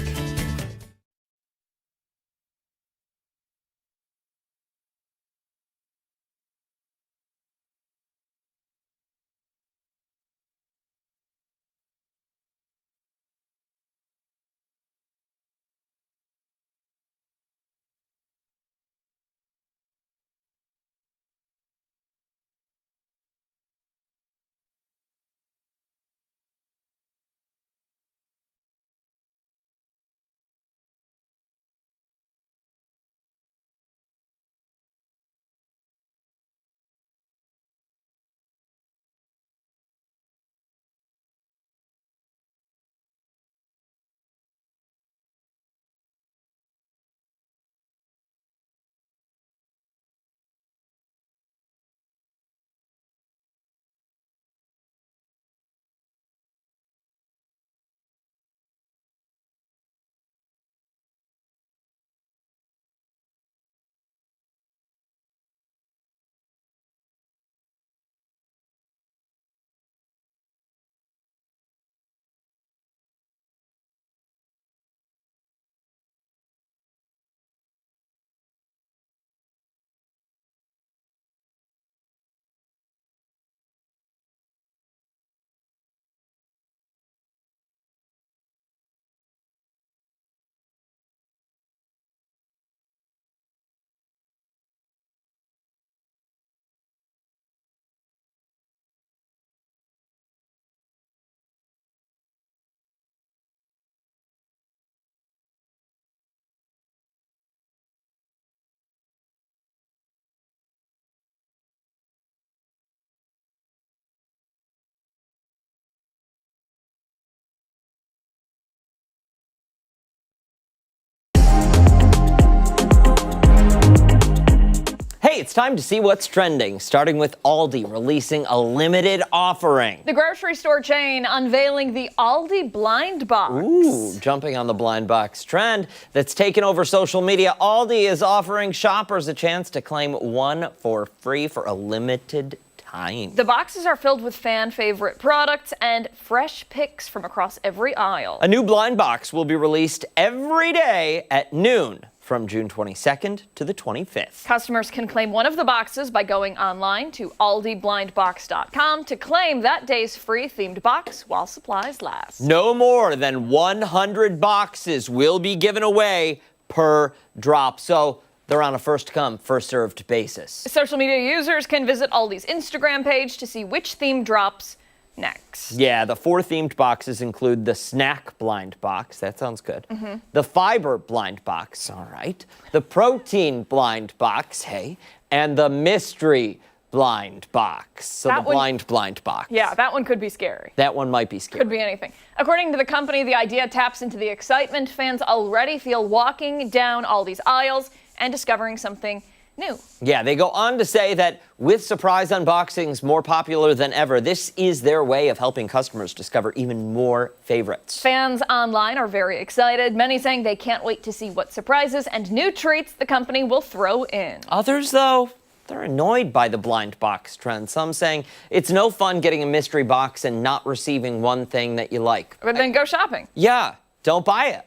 it's time to see what's trending, starting with Aldi releasing a limited offering. The grocery store chain unveiling the Aldi Blind Box. Ooh, jumping on the blind box trend that's taken over social media, Aldi is offering shoppers a chance to claim one for free for a limited time. The boxes are filled with fan favorite products and fresh picks from across every aisle. A new blind box will be released every day at noon from June 22nd to the 25th. Customers can claim one of the boxes by going online to aldiblindbox.com to claim that day's free themed box while supplies last. No more than 100 boxes will be given away per drop. So they're on a first-come, first-served basis. Social media users can visit Aldi's Instagram page to see which theme drops next. Yeah, the 4 themed boxes include the snack blind box. That sounds good. The fiber blind box, all right. The protein blind box, hey. And the mystery blind box. So That the one- blind box. Yeah, that one could be scary. That one might be scary. Could be anything. According to the company, the idea taps into the excitement fans already feel walking down Aldi's aisles and discovering something new. Yeah, they go on to say that with surprise unboxings more popular than ever, this is their way of helping customers discover even more favorites. Fans online are very excited, many saying they can't wait to see what surprises and new treats the company will throw in. Others, though, they're annoyed by the blind box trend. Some saying it's no fun getting a mystery box and not receiving one thing that you like. But then go shopping. Yeah, don't buy it.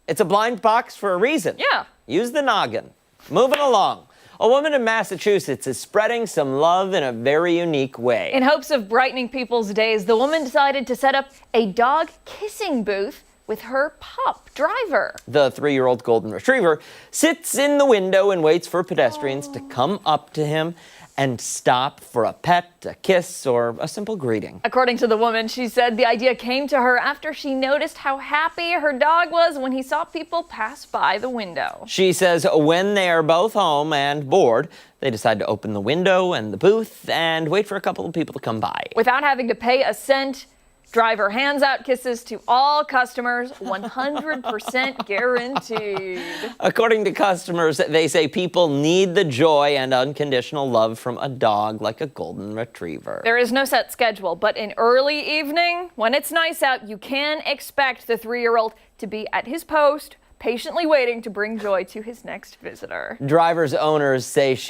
It's a blind box for a reason. Yeah. Use the noggin. Moving along. A woman in Massachusetts is spreading some love in a very unique way. In hopes of brightening people's days, the woman decided to set up a dog kissing booth with her pup, Driver. The 3-year-old golden retriever sits in the window and waits for pedestrians to come up to him and stop for a pet, a kiss, or a simple greeting. According to the woman, she said the idea came to her after she noticed how happy her dog was when he saw people pass by the window. She says when they are both home and bored, they decide to open the window and the booth and wait for a couple of people to come by. Without having to pay a cent, Driver hands out kisses to all customers, 100% guaranteed. According to customers, they say people need the joy and unconditional love from a dog like a golden retriever. There is no set schedule, but in early evening, when it's nice out, you can expect the 3-year-old to be at his post, patiently waiting to bring joy to his next visitor. Driver's owner says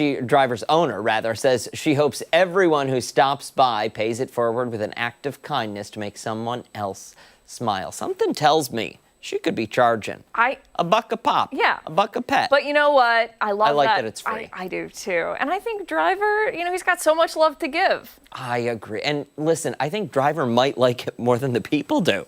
she hopes everyone who stops by pays it forward with an act of kindness to make someone else smile. Something tells me she could be charging $1 a pop. Yeah. $1 a pet. But you know what? I love I like that it's free. I do too. And I think Driver, he's got so much love to give. I agree. And listen, I think Driver might like it more than the people do.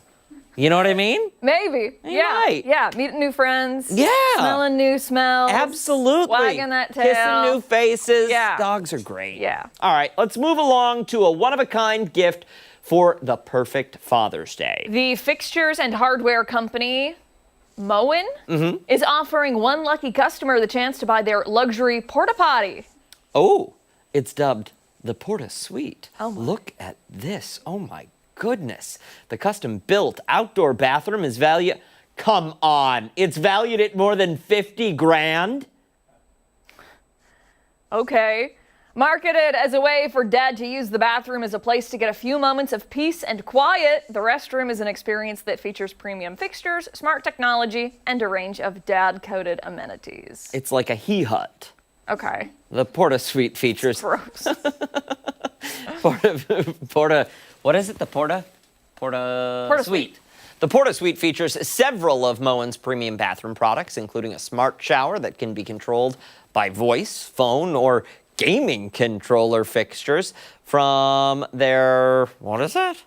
You know what I mean? Maybe. Yeah. Right. Yeah. Meeting new friends. Yeah. Smelling new smells. Absolutely. Wagging that tail. Kissing new faces. Yeah. Dogs are great. Yeah. All right, let's move along to a one-of-a-kind gift for the perfect Father's Day. The fixtures and hardware company, Moen, is offering one lucky customer the chance to buy their luxury porta potty. Oh, it's dubbed the Porta Suite. Oh my. Look at this. Oh my goodness. The custom-built outdoor bathroom is valued. Come on, it's valued at more than 50 grand. Okay. Marketed as a way for dad to use the bathroom as a place to get a few moments of peace and quiet, the restroom is an experience that features premium fixtures, smart technology, and a range of dad-coded amenities. It's like a he-hut. Okay. The Porta Suite features Gross. Porta. What is it? The Porta Suite. The Porta Suite features several of Moen's premium bathroom products, including a smart shower that can be controlled by voice, phone, or gaming controller fixtures from their, what is that?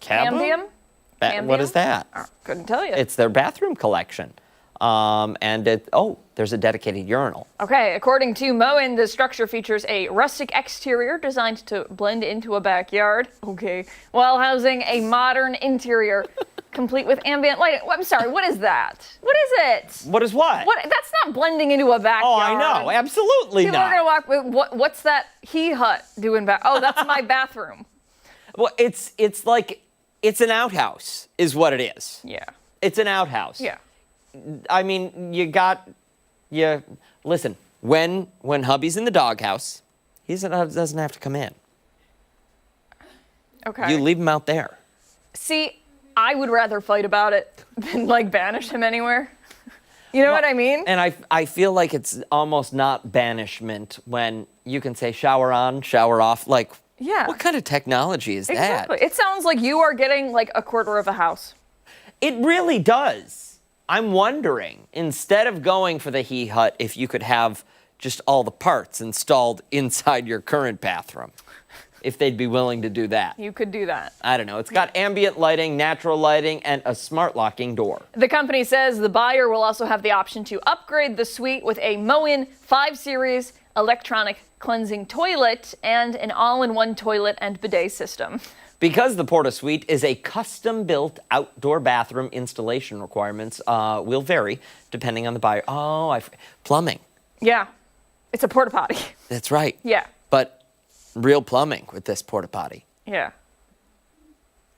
Cambium? What is that? Couldn't tell you. It's their bathroom collection. There's a dedicated urinal. Okay, according to Moen, the structure features a rustic exterior designed to blend into a backyard. Okay, while housing a modern interior complete with ambient lighting. I'm sorry, what is that? What is it? What is what? That's not blending into a backyard. Oh, I know, absolutely People not. are gonna walk with what's that he hut doing back? Oh, that's my bathroom. Well, it's like it's an outhouse, is what it is. Yeah. It's an outhouse. Yeah. I mean, listen, when hubby's in the doghouse, he doesn't have to come in. Okay. You leave him out there. See, I would rather fight about it than like banish him anywhere. You know what I mean? And I feel like it's almost not banishment when you can say shower on, shower off. Like, yeah. What kind of technology is that? Exactly. It sounds like you are getting like a quarter of a house. It really does. I'm wondering, instead of going for the He Hut, if you could have just all the parts installed inside your current bathroom, if they'd be willing to do that. You could do that. I don't know. It's got ambient lighting, natural lighting, and a smart locking door. The company says the buyer will also have the option to upgrade the suite with a Moen 5 Series electronic cleansing toilet and an all-in-one toilet and bidet system. Because the Porta Suite is a custom-built outdoor bathroom, installation requirements will vary depending on the buyer. Oh, plumbing. Yeah, it's a porta potty. That's right. Yeah. But real plumbing with this porta potty. Yeah.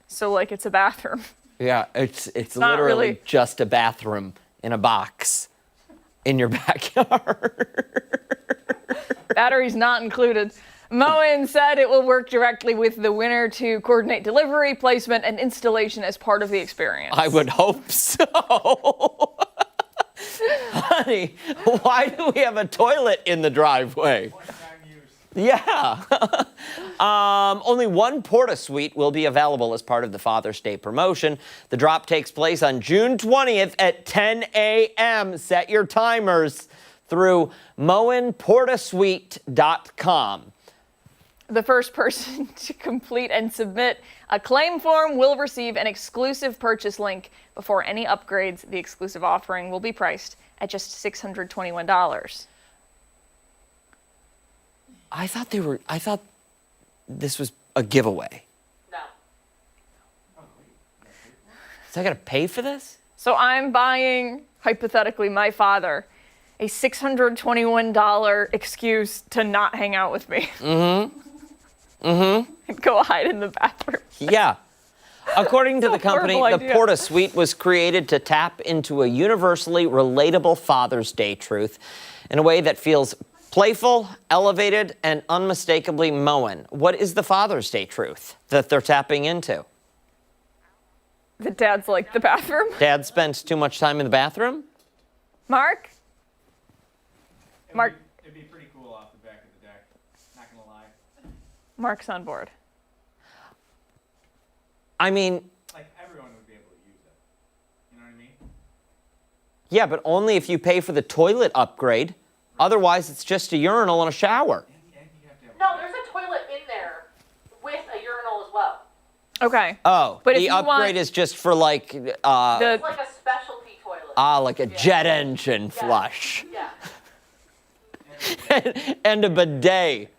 So like it's a bathroom. Yeah, it's not literally really. just a bathroom in a box in your backyard. Batteries not included. Moen said it will work directly with the winner to coordinate delivery, placement, and installation as part of the experience. I would hope so. Honey, why do we have a toilet in the driveway? Yeah. Only one Porta Suite will be available as part of the Father's Day promotion. The drop takes place on June 20th at 10 a.m. Set your timers through moenportasuite.com. The first person to complete and submit a claim form will receive an exclusive purchase link. Before any upgrades, the exclusive offering will be priced at just $621. I thought this was a giveaway. No. So I gotta pay for this? So I'm buying, hypothetically, my father a $621 excuse to not hang out with me. Mm-hmm. Mm-hmm. And go hide in the bathroom. Yeah. According to the company, horrible the idea. Porta Suite was created to tap into a universally relatable Father's Day truth in a way that feels playful, elevated, and unmistakably Moen. What is the Father's Day truth that they're tapping into? The dad's like the bathroom. Dad spends too much time in the bathroom? Mark? Mark. It'd be pretty cool off the back of the deck, not gonna lie. Mark's on board. I mean, Like, everyone would be able to use it. You know what I mean? yeah, but only if you pay for the toilet upgrade. Otherwise, it's just a urinal and a shower. No, there's a toilet in there with a urinal as well. Okay. Oh, But if the you upgrade want is just for like, It's like a specialty toilet. like a jet engine flush. Yeah. And a bidet.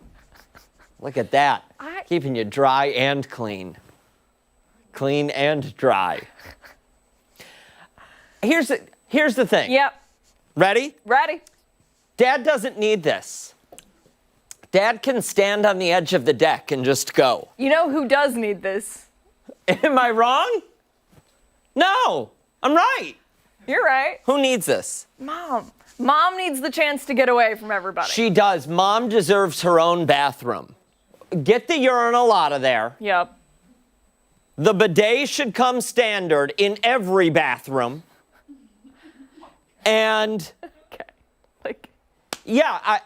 Look at that. Keeping you dry and clean. Clean and dry. Here's the thing. Yep. Ready? Ready. Dad doesn't need this. Dad can stand on the edge of the deck and just go. You know who does need this? Am I wrong? No, I'm right. You're right. Who needs this? Mom. Mom needs the chance to get away from everybody. She does. Mom deserves her own bathroom. Get the urinal out of there. Yep. The bidet should come standard in every bathroom. And yeah,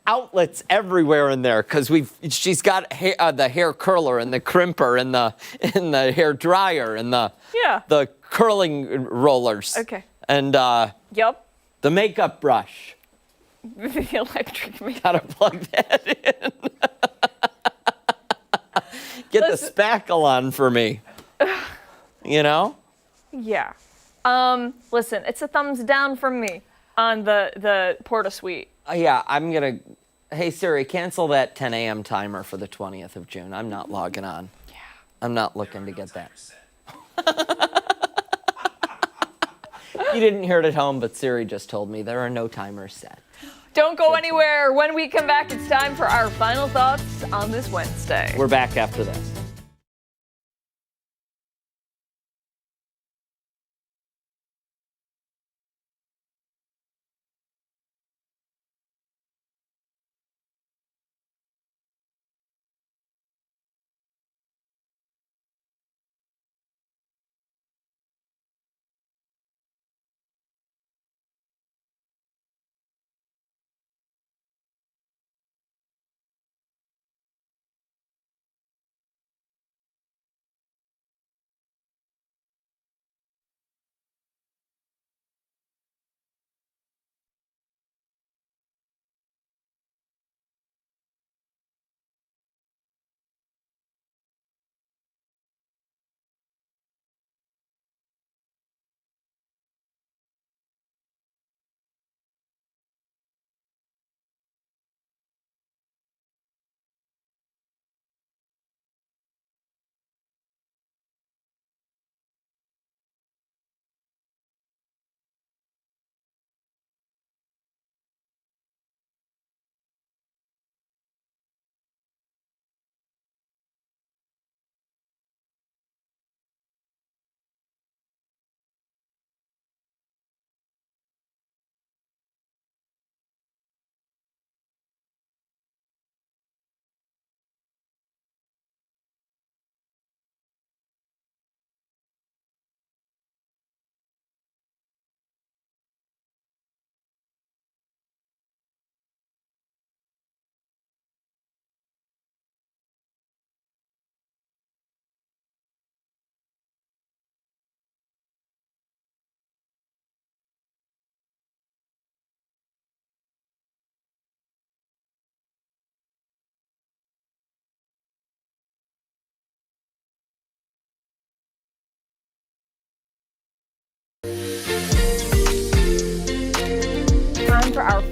outlets everywhere in there because she's got the hair curler and the crimper and the hair dryer and the curling rollers. Okay. And Yep. the makeup brush. The electric makeup. Gotta plug that in. Get the spackle on for me. You know? Yeah. Listen, it's a thumbs down from me on the Porta Suite. Yeah, I'm gonna. Hey Siri, cancel that 10 a.m. timer for the 20th of June. I'm not logging on. Yeah. I'm not looking to get that. You didn't hear it at home, but Siri just told me there are no timers set. Don't go anywhere. When we come back, it's time for our final thoughts on this Wednesday. We're back after this.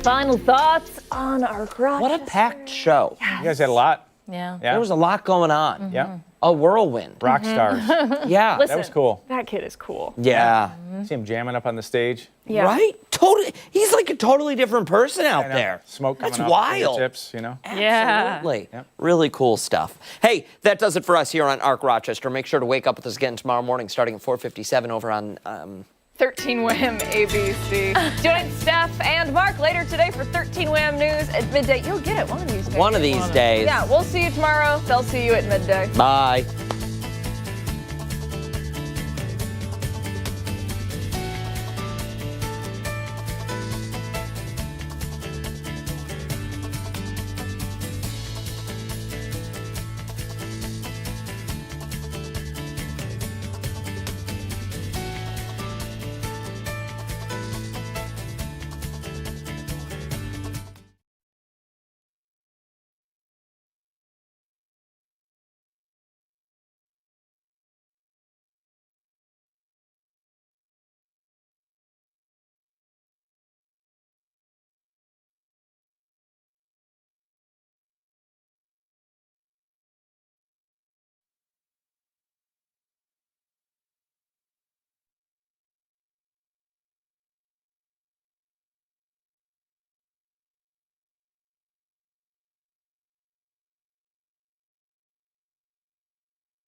Final thoughts on our Rochester. What a packed show. You guys had a lot. Yeah. Yeah. There was a lot going on. Yeah. A whirlwind. Rock stars. Yeah. Listen, That was cool. That kid is cool. Yeah. See him jamming up on the stage. Yeah. Right? Totally. He's like a totally different person out I know. there. Smoke coming That's off wild. the tips, you know. Absolutely. Yep. Really cool stuff. Hey, that does it for us here on Arc Rochester. Make sure to wake up with us again tomorrow morning starting at 4:57 over on 13 Wham ABC. Join Steph and Mark later today for 13 Wham News at midday. You'll get it one of these days. one of these days. Yeah, we'll see you tomorrow. They'll see you at midday. Bye.